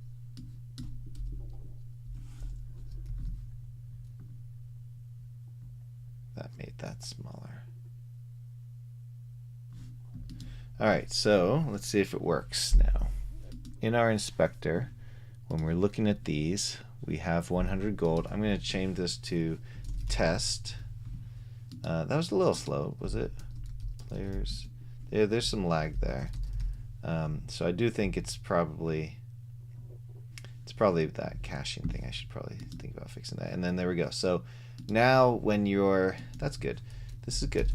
That made that smaller. All right, so let's see if it works now. In our inspector, when we're looking at these, we have 100 gold. I'm going to change this to test. That was a little slow, was it? Players. Yeah, there's some lag there. So I do think it's probably that caching thing. I should probably think about fixing that. And then there we go. So now when you're, that's good. This is good.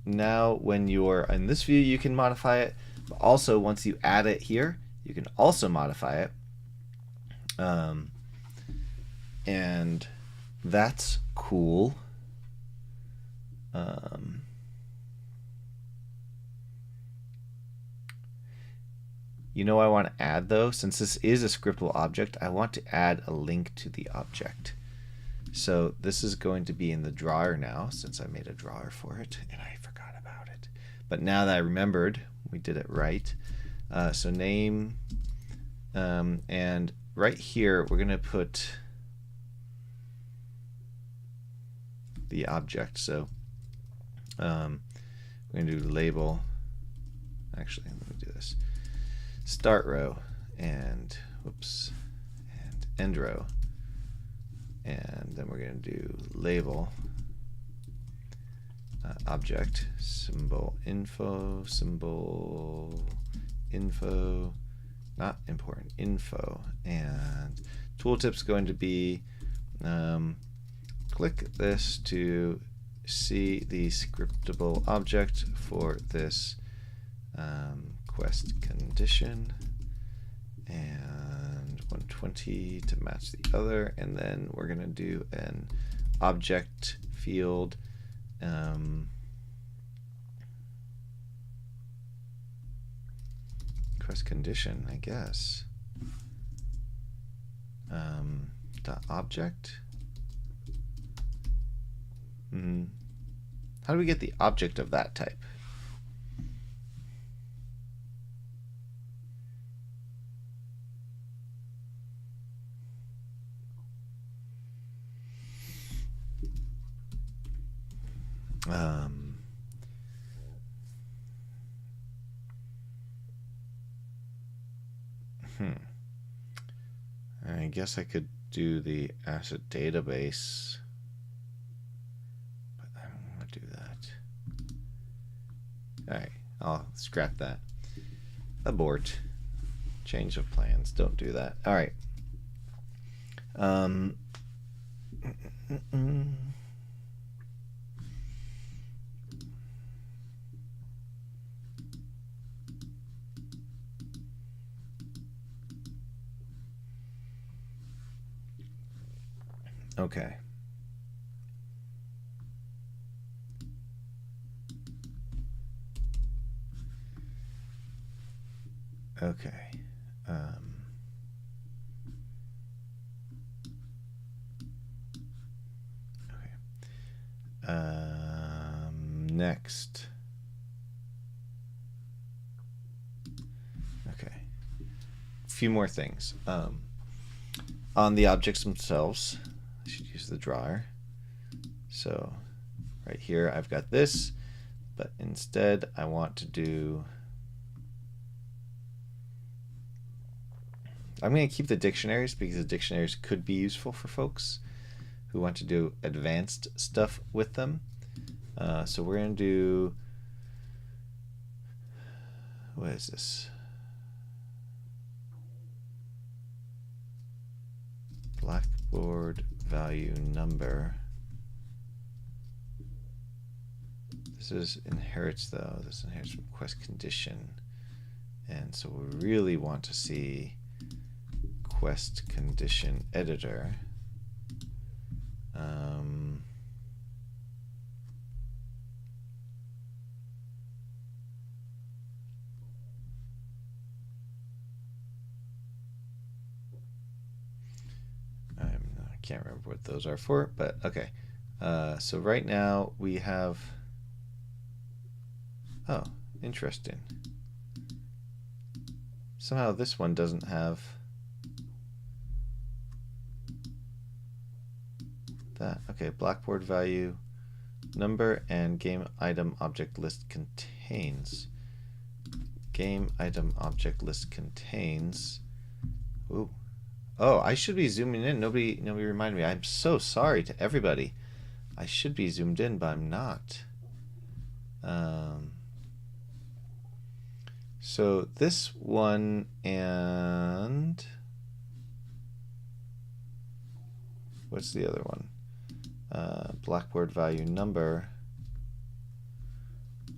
Now when you're in this view, you can modify it. But also once you add it here, you can also modify it. And that's cool. You know what I want to add though? Since this is a scriptable object, I want to add a link to the object. So this is going to be in the drawer now, since I made a drawer for it, and I forgot about it. But now that I remembered, we did it right. So name, and right here, we're going to put the object. So we're going to do label. Actually, let me do this. Start row and whoops, and end row, and then we're going to do label object symbol info, not important, info, and tooltip's going to be click this to see the scriptable object for this quest condition, and 120 to match the other, and then we're going to do an object field quest condition, I guess. Dot object. How do we get the object of that type? I guess I could do the asset database. Alright, I'll scrap that. Abort. Change of plans. Don't do that. Alright. Okay. Okay. Next. Okay. A few more things. On the objects themselves, I should use the drawer. So right here I've got this, but instead I want to do, I'm going to keep the dictionaries because the dictionaries could be useful for folks who want to do advanced stuff with them. So we're going to do, what is this? Blackboard value number. This is inherits though. This inherits from quest condition. And so we really want to see quest condition editor. I can't remember what those are for, but okay. So right now we have, oh, interesting. Somehow this one doesn't have that. Okay, Blackboard value number and game item object list contains. Game item object list contains. Ooh. Oh, I should be zooming in. Nobody reminded me. I'm so sorry to everybody. I should be zoomed in, but I'm not. So this one and what's the other one? Blackboard value number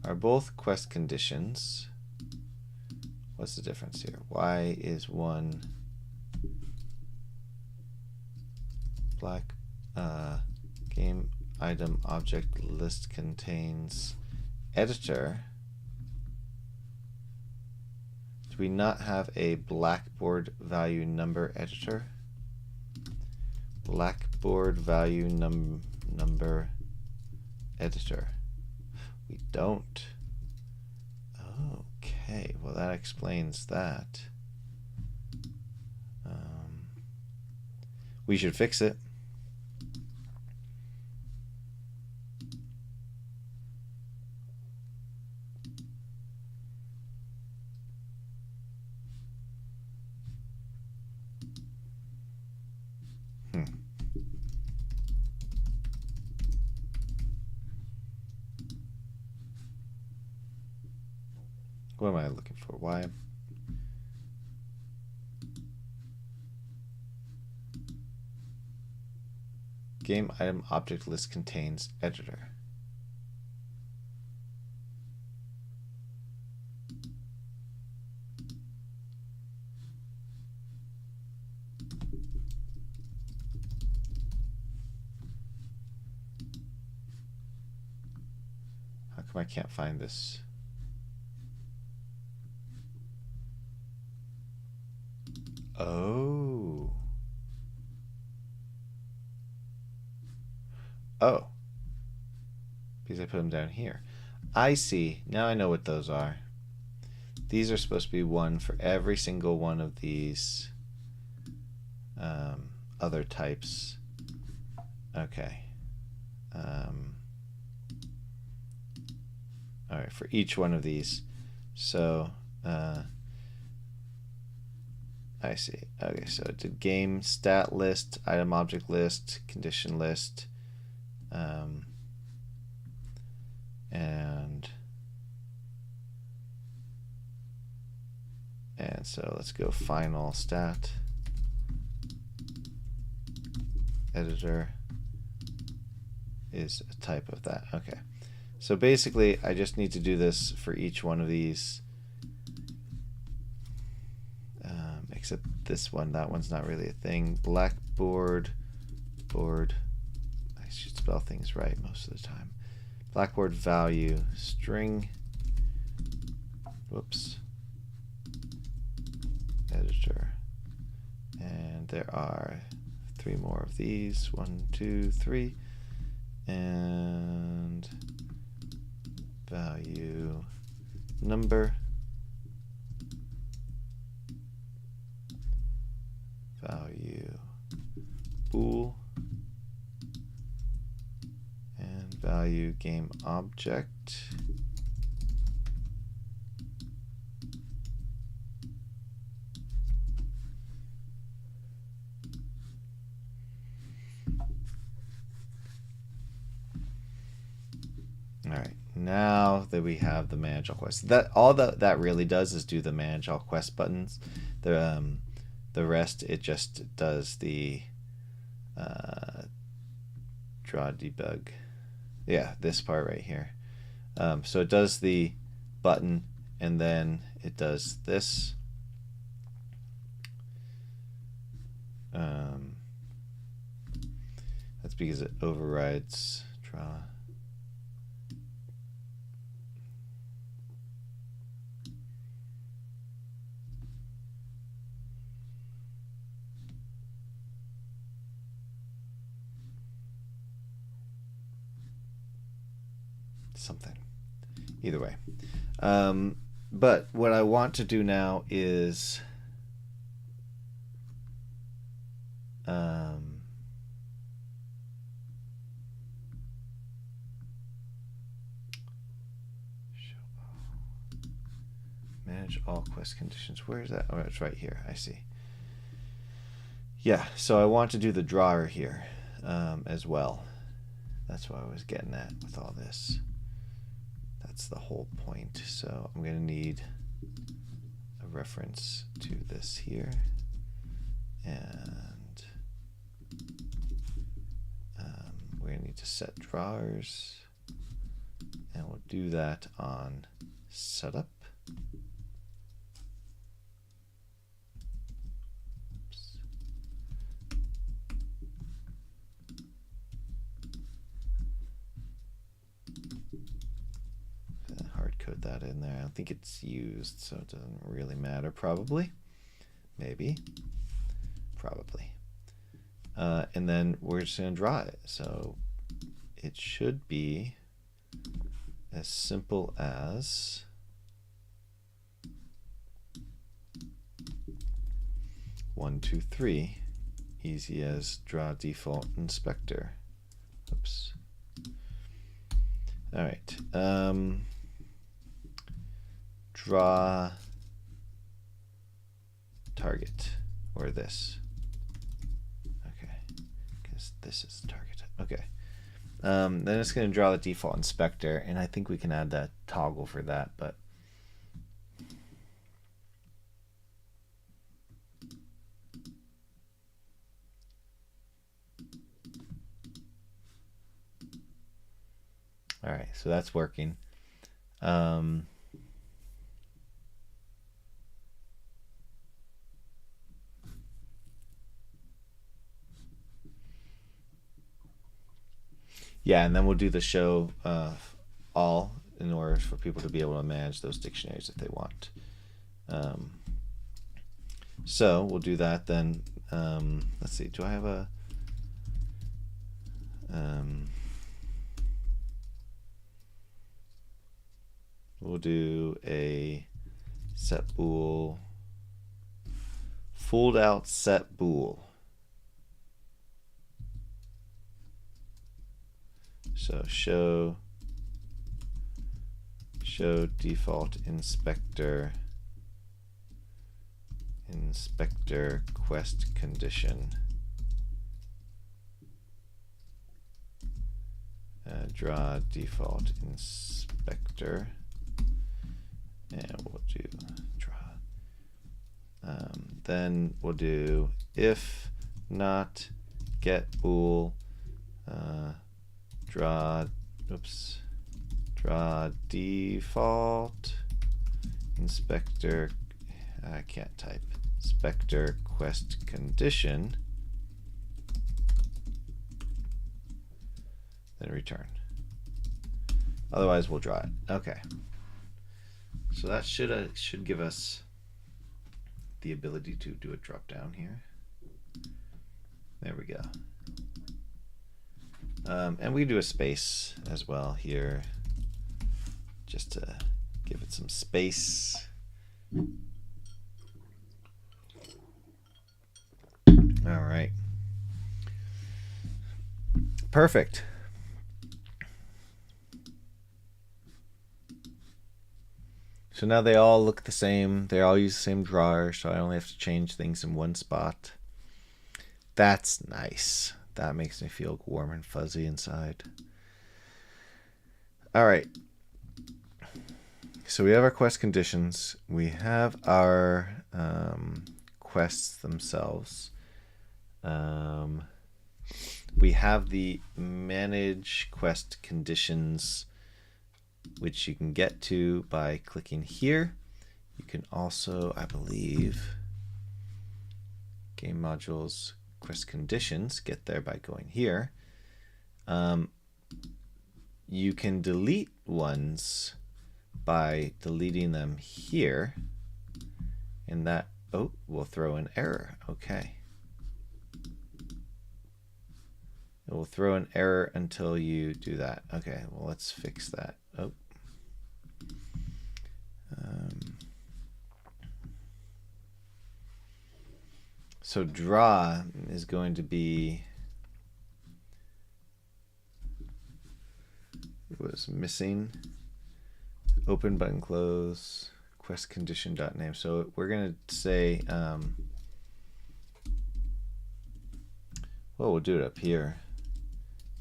are both quest conditions. What's the difference here? Why is one game item object list contains editor? Do we not have a Blackboard value number editor? Blackboard value number editor. We don't. Okay, well that explains that. We should fix it. What am I looking for? Why? Game item object list contains editor. How come I can't find this? Oh. Oh. Because I put them down here. I see. Now I know what those are. These are supposed to be one for every single one of these other types. Okay. Alright, for each one of these. So, I see. Okay, so it did game stat list, item object list, condition list, and And so let's go final stat editor is a type of that. Okay. So basically, I just need to do this for each one of these, except this one. That one's not really a thing. Blackboard, board. I should spell things right most of the time. Blackboard value string. Whoops. Editor. And there are 3 more of these. 1, 2, 3. And value number, value bool, and value game object. All right, now that we have the manage all quests, that really does is do the manage all quest buttons. The rest, it just does the draw debug. Yeah, this part right here. So it does the button, and then it does this. That's because it overrides draw. Something. Either way. But what I want to do now is manage all quest conditions. Where is that? Oh, it's right here. I see. Yeah, so I want to do the drawer here as well. That's what I was getting at with all this. That's the whole point. So I'm going to need a reference to this here. And we're going to need to set drawers. And we'll do that on setup. Code that in there. I don't think it's used, so it doesn't really matter. Probably, maybe, probably. And then we're just going to draw it. So it should be as simple as one, two, three. Easy as draw default inspector. Oops. All right. Draw target, or this. Okay, because this is the target. Okay. Then it's going to draw the default inspector, and I think we can add that toggle for that, but all right, so that's working. Yeah, and then we'll do the show all in order for people to be able to manage those dictionaries if they want. So we'll do that then. Let's see, do I have a... we'll do a set bool, fold out set bool. So show default inspector quest condition. Draw default inspector, and we'll do draw Then we'll do if not get bool draw default inspector. I can't type. Inspector quest condition. Then return. Otherwise, we'll draw it. Okay. So that should give us the ability to do a drop down here. There we go. And we do a space as well here, just to give it some space. All right. Perfect. So now they all look the same. They all use the same drawer, so I only have to change things in one spot. That's nice. That makes me feel warm and fuzzy inside. All right. So we have our quest conditions. We have our quests themselves. We have the manage quest conditions, which you can get to by clicking here. You can also, I believe, game modules, quest conditions, get there by going here. You can delete ones by deleting them here, and that, oh, will throw an error. Okay. It will throw an error until you do that. Okay, well, let's fix that. Oh. So draw is going to be, it was missing, open button close, quest condition dot name. So we're going to say, well, we'll do it up here.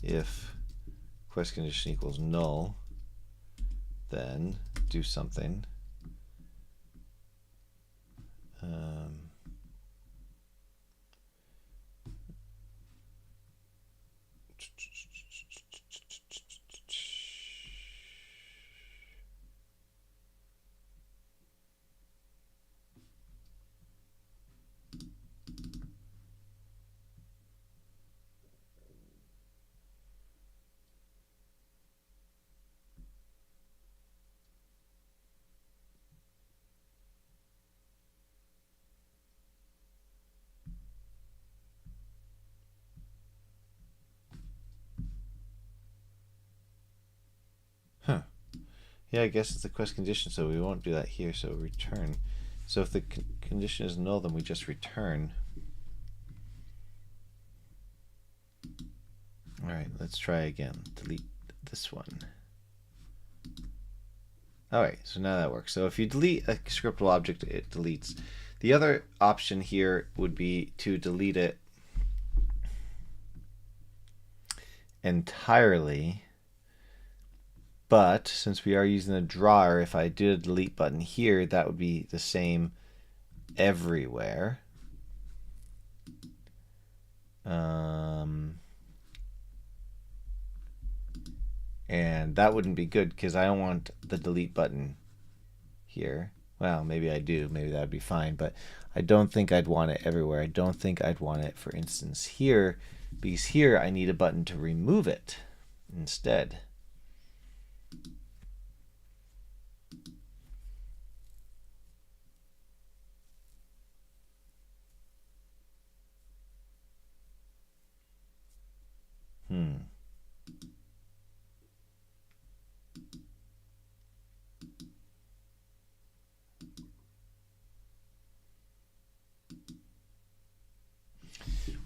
If quest condition equals null, then do something. Huh. Yeah, I guess it's the quest condition, so we won't do that here, so return. So if the condition is null, then we just return. All right, let's try again. Delete this one. All right, so now that works. So if you delete a scriptable object, it deletes. The other option here would be to delete it entirely. But since we are using a drawer, if I did a delete button here, that would be the same everywhere. And that wouldn't be good because I don't want the delete button here. Well, maybe I do. Maybe that would be fine. But I don't think I'd want it everywhere. I don't think I'd want it, for instance, here. Because here I need a button to remove it instead.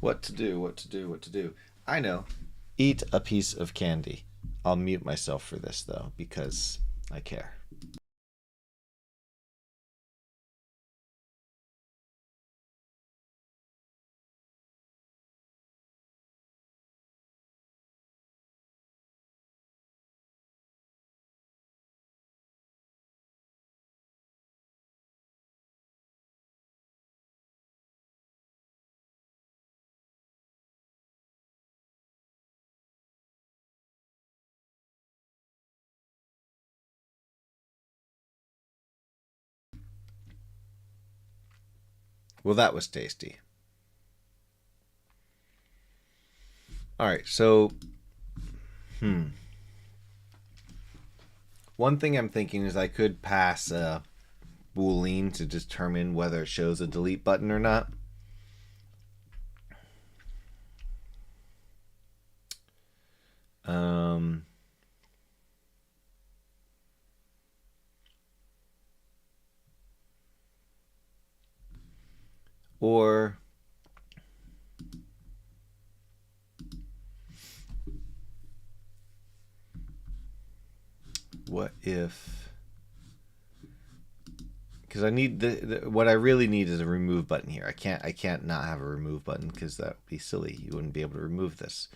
What to do, what to do, what to do. I know. Eat a piece of candy. I'll mute myself for this, though, because I care. Well, that was tasty. All right, so one thing I'm thinking is I could pass a Boolean to determine whether it shows a delete button or not. Or what if, because I need what I really need is a remove button here. I can't not have a remove button because that would be silly. You wouldn't be able to remove this.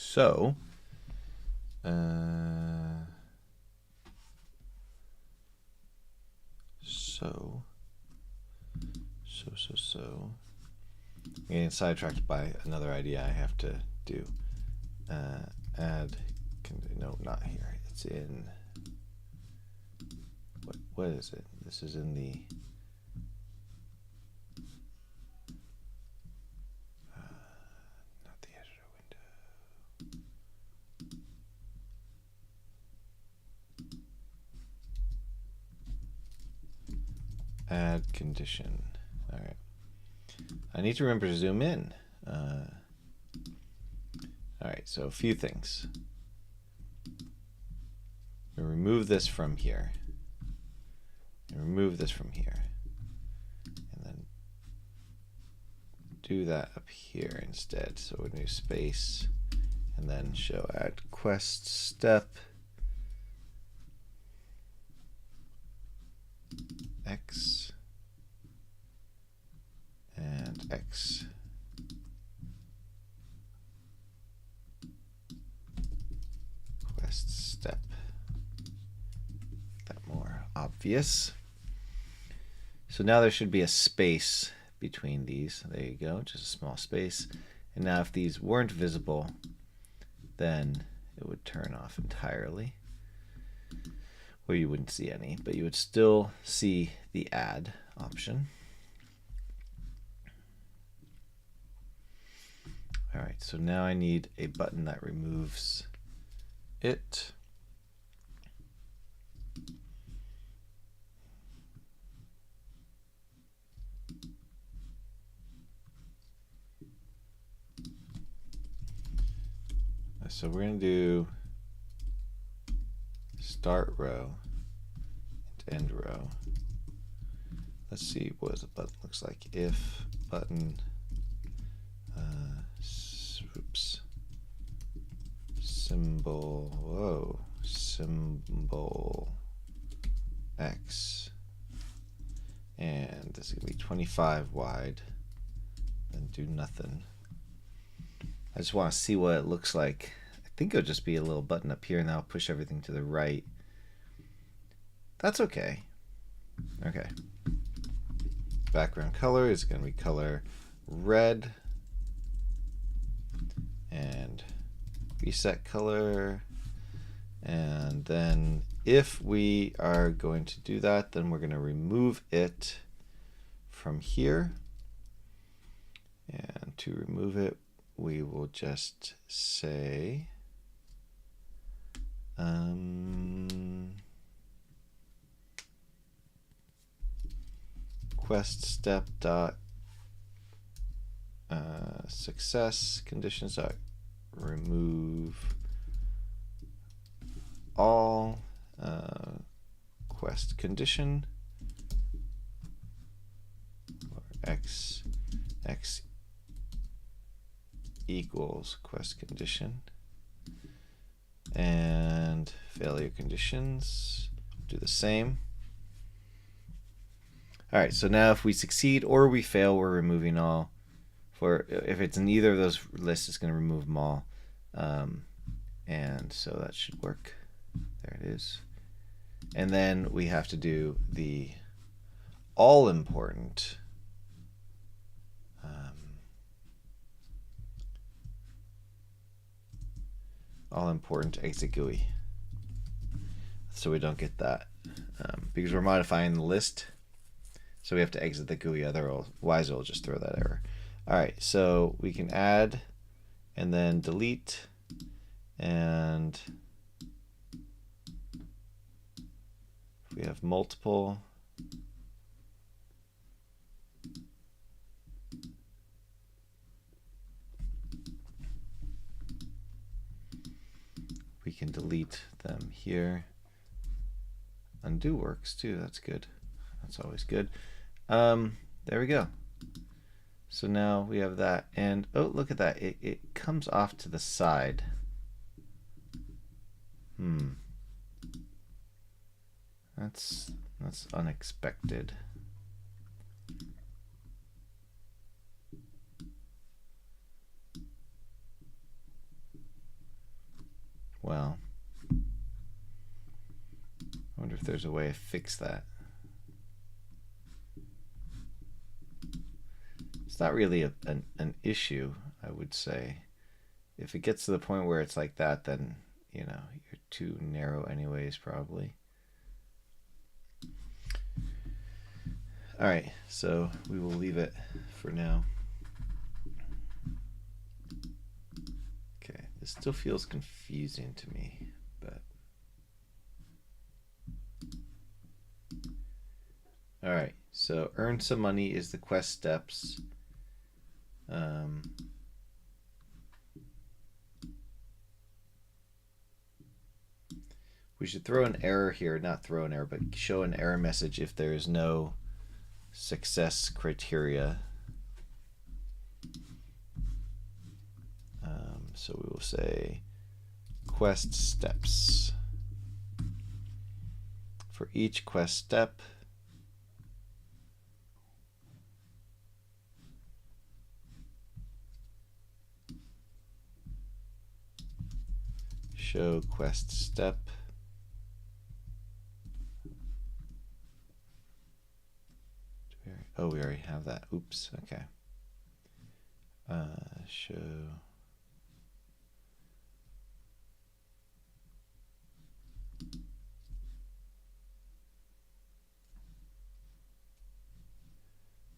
So I'm getting sidetracked by another idea I have to do. Add, no, not here. It's in, what is it? This is in the, not the editor window. Add condition. All right. I need to remember to zoom in. All right, so a few things. We remove this from here. And remove this from here. And then do that up here instead. So a new space. And then show add quest step. X. And X. Quest step. That more obvious. So now there should be a space between these. There you go, just a small space. And now if these weren't visible, then it would turn off entirely. Or you wouldn't see any, but you would still see the add option. All right, so now I need a button that removes it. So we're going to do start row and end row. Let's see what the button looks like. If button oops, symbol, symbol X, and this is going to be 25 wide, then do nothing. I just want to see what it looks like. I think it'll just be a little button up here, and that'll push everything to the right. That's okay. Okay. Background color is going to be color red. And reset color. And then if we are going to do that, then we're going to remove it from here. And to remove it, we will just say quest step dot success conditions dot remove all quest condition, or x equals quest condition, and failure conditions do the same. All right, so now if we succeed or we fail, we're removing all. If it's in either of those lists, it's going to remove them all. And so that should work. There it is. And then we have to do the all important all important exit GUI, so we don't get that, because we're modifying the list. So we have to exit the GUI, otherwise it'll just throw that error. All right, so we can add and then delete, and if we have multiple, we can delete them here. Undo works too, that's good. That's always good. There we go. So now we have that, and oh, look at that. It comes off to the side. That's unexpected. Well, I wonder if there's a way to fix that. It's not really an issue, I would say. If it gets to the point where it's like that, then, you know, you're too narrow anyways, probably. All right, so we will leave it for now. Okay, this still feels confusing to me, but all right, so earn some money is the quest steps. We should throw an error here, not throw an error, but show an error message if there is no success criteria. So we will say quest steps. For each quest step, show quest step. Oh, we already have that. Oops. Okay. Show.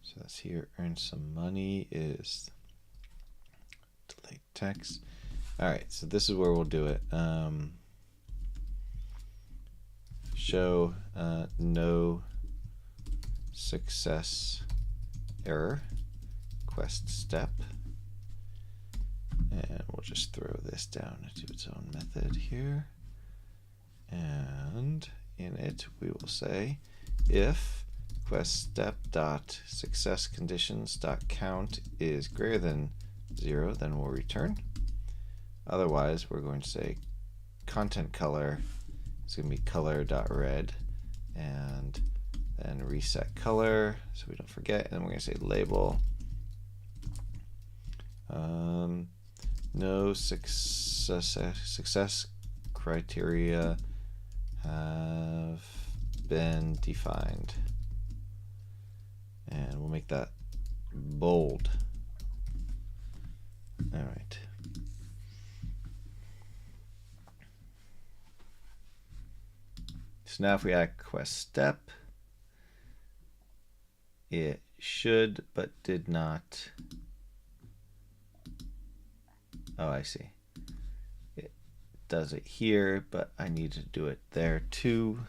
So that's here. Earn some money is delete text. All right. So this is where we'll do it. Show no success error quest step, and we'll just throw this down into its own method here, and in it we will say if quest step dot success conditions dot count is greater than 0, then we'll return. Otherwise we're going to say content color is going to be color dot red, and then reset color so we don't forget, and then we're going to say label no success criteria have been defined, and we'll make that bold. All right. So now if we add quest step, it should but did not. Oh, I see. It does it here, but I need to do it there too.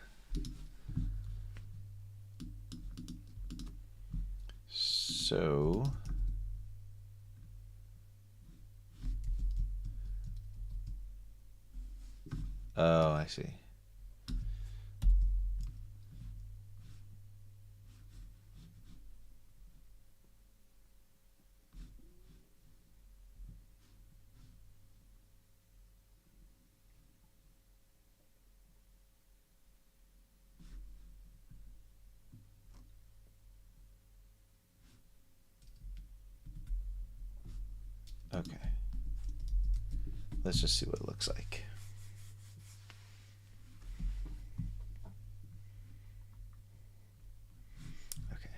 So oh, I see. Okay. Let's just see what it looks like. Okay.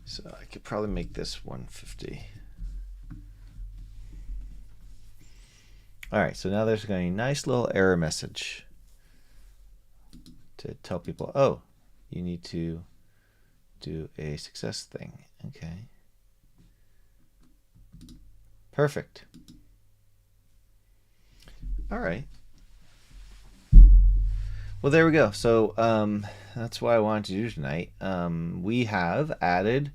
So I could probably make this 150. All right, so now there's going to be a nice little error message to tell people, oh, you need to do a success thing. Okay. Perfect. All right. Well, there we go. So that's what I wanted to do tonight. We have added,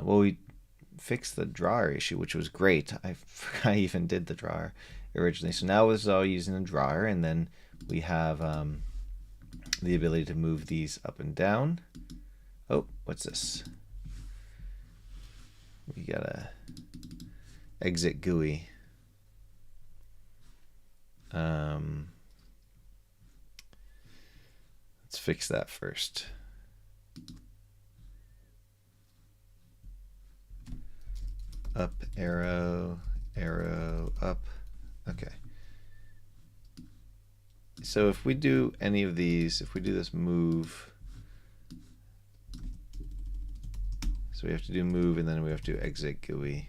we fixed the drawer issue, which was great. I even did the drawer originally. So now it's all using a drawer, and then we have the ability to move these up and down. Oh, what's this? We gotta exit GUI. Let's fix that first. Up, arrow, arrow, up. Okay. So if we do any of these, if we do this move, so we have to do move and then we have to exit GUI.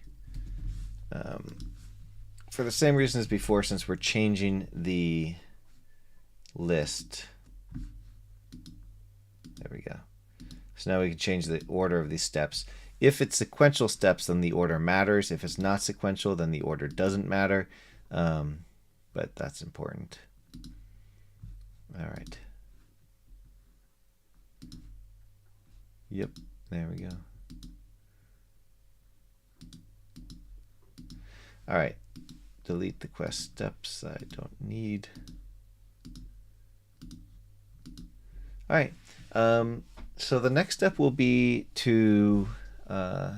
For the same reason as before, since we're changing the list. There we go. So now we can change the order of these steps. If it's sequential steps, then the order matters. If it's not sequential, then the order doesn't matter. But that's important. All right. Yep, there we go. All right. Delete the quest steps I don't need. All right. So the next step will be to, I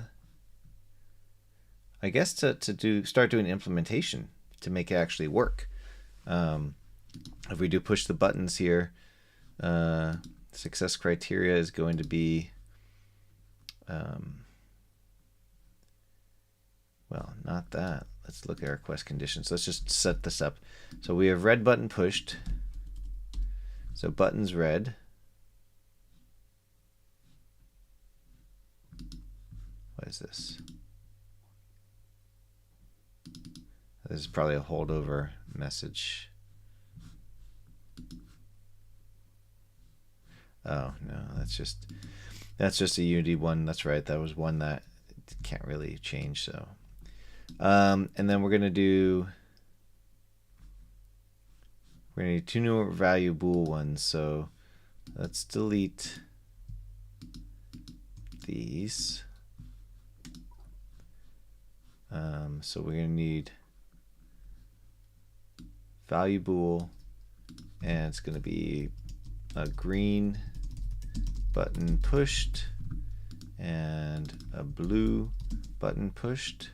guess, to start doing implementation to make it actually work. If we do push the buttons here, success criteria is going to be, well, not that. Let's look at our quest conditions. Let's just set this up. So we have red button pushed. So button's red. What is this? This is probably a holdover message. Oh no, that's just a Unity one. That's right. That was one that can't really change. So, and then we're gonna need two new value bool ones. So let's delete these. So we're gonna need value bool, and it's gonna be a green button pushed and a blue button pushed.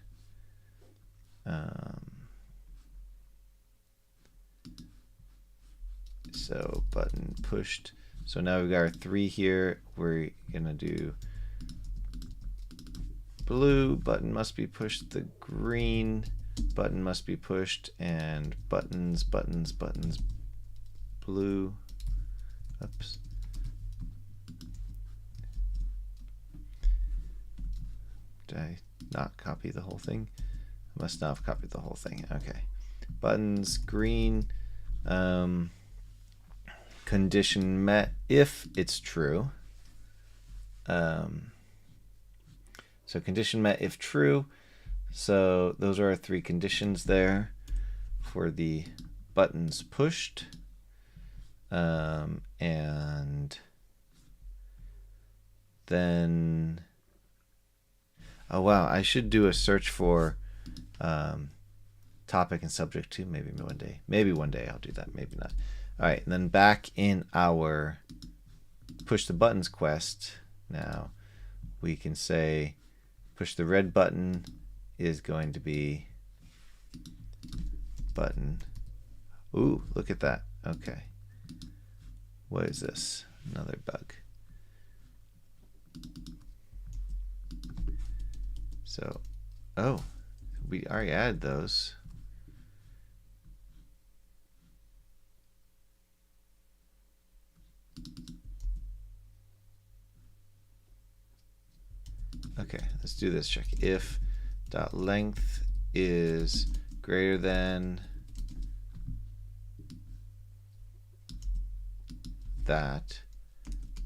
So button pushed. So now we've got our 3 here. We're gonna do blue button must be pushed, the green button must be pushed, and buttons, buttons, buttons, blue. Oops. Did I not copy the whole thing? I must not have copied the whole thing. Okay. Buttons, green. Condition met if it's true. So condition met if true. So those are our 3 conditions there for the buttons pushed. And then, oh wow, I should do a search for topic and subject too. Maybe one day. Maybe one day I'll do that. Maybe not. All right, and then back in our push the buttons quest, now we can say push the red button is going to be button. Ooh, look at that. Okay. What is this? Another bug. So, oh, we already added those. Okay, let's do this check. If dot length is greater than that,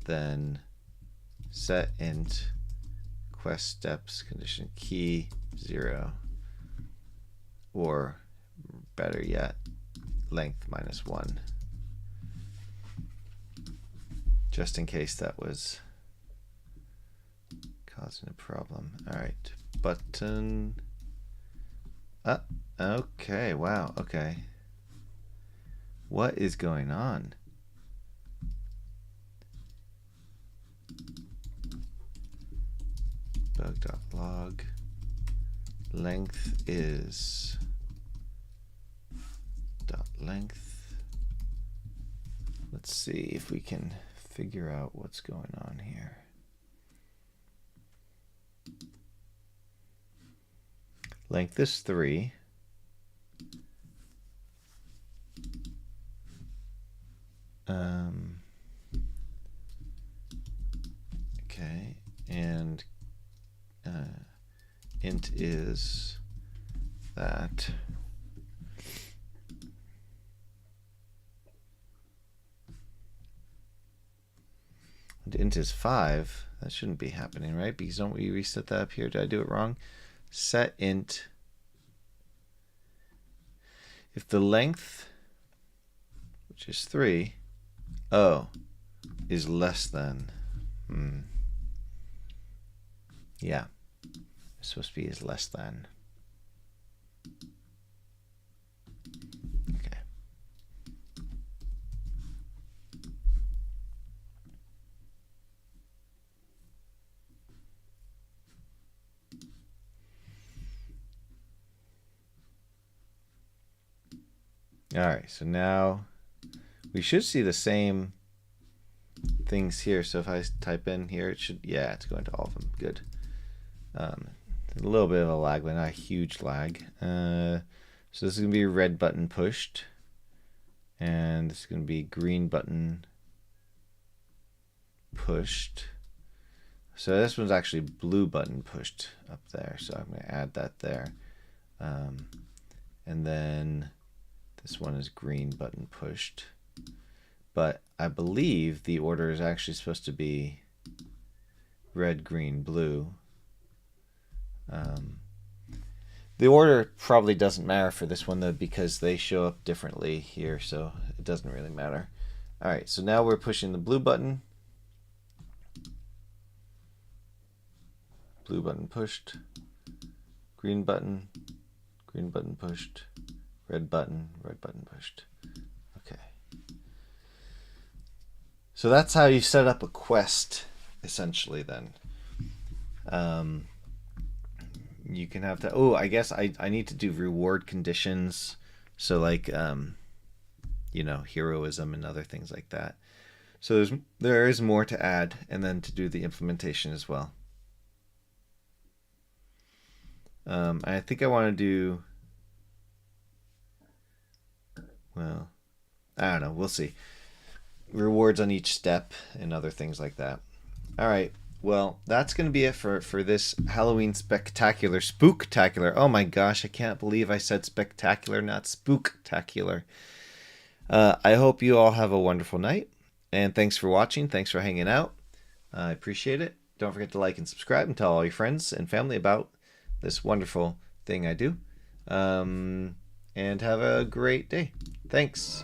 then set int quest steps condition key 0, or better yet, length -1, just in case that was causing a problem. All right, button. Okay, wow, okay. What is going on? Bug.log. Length is .length. Let's see if we can figure out what's going on here. Length is 3. Okay, and int is that. And int is 5. That shouldn't be happening, right? Because don't we reset that up here? Did I do it wrong? Set int. If the length, which is 3, is less than. Yeah. It's supposed to be is less than. Okay. All right, so now we should see the same things here. So if I type in here, it should, yeah, it's going to all of them. Good. A little bit of a lag, but not a huge lag. So this is going to be red button pushed, and this is going to be green button pushed. So this one's actually blue button pushed up there. So I'm going to add that there. And then this one is green button pushed. But I believe the order is actually supposed to be red, green, blue. The order probably doesn't matter for this one though, because they show up differently here, so it doesn't really matter. All right, so now we're pushing the blue button. Blue button pushed. Green button pushed. Red button pushed. Okay. So that's how you set up a quest, essentially, then. You can have that. Oh, I guess I need to do reward conditions. So like, you know, heroism and other things like that. So there is more to add, and then to do the implementation as well. I think I want to do, well, I don't know. We'll see. Rewards on each step and other things like that. All right. Well, that's going to be it for this Halloween spectacular, spooktacular. Oh my gosh, I can't believe I said spectacular, not spooktacular. I hope you all have a wonderful night, and thanks for watching. Thanks for hanging out. I appreciate it. Don't forget to like and subscribe, and tell all your friends and family about this wonderful thing I do. And have a great day. Thanks.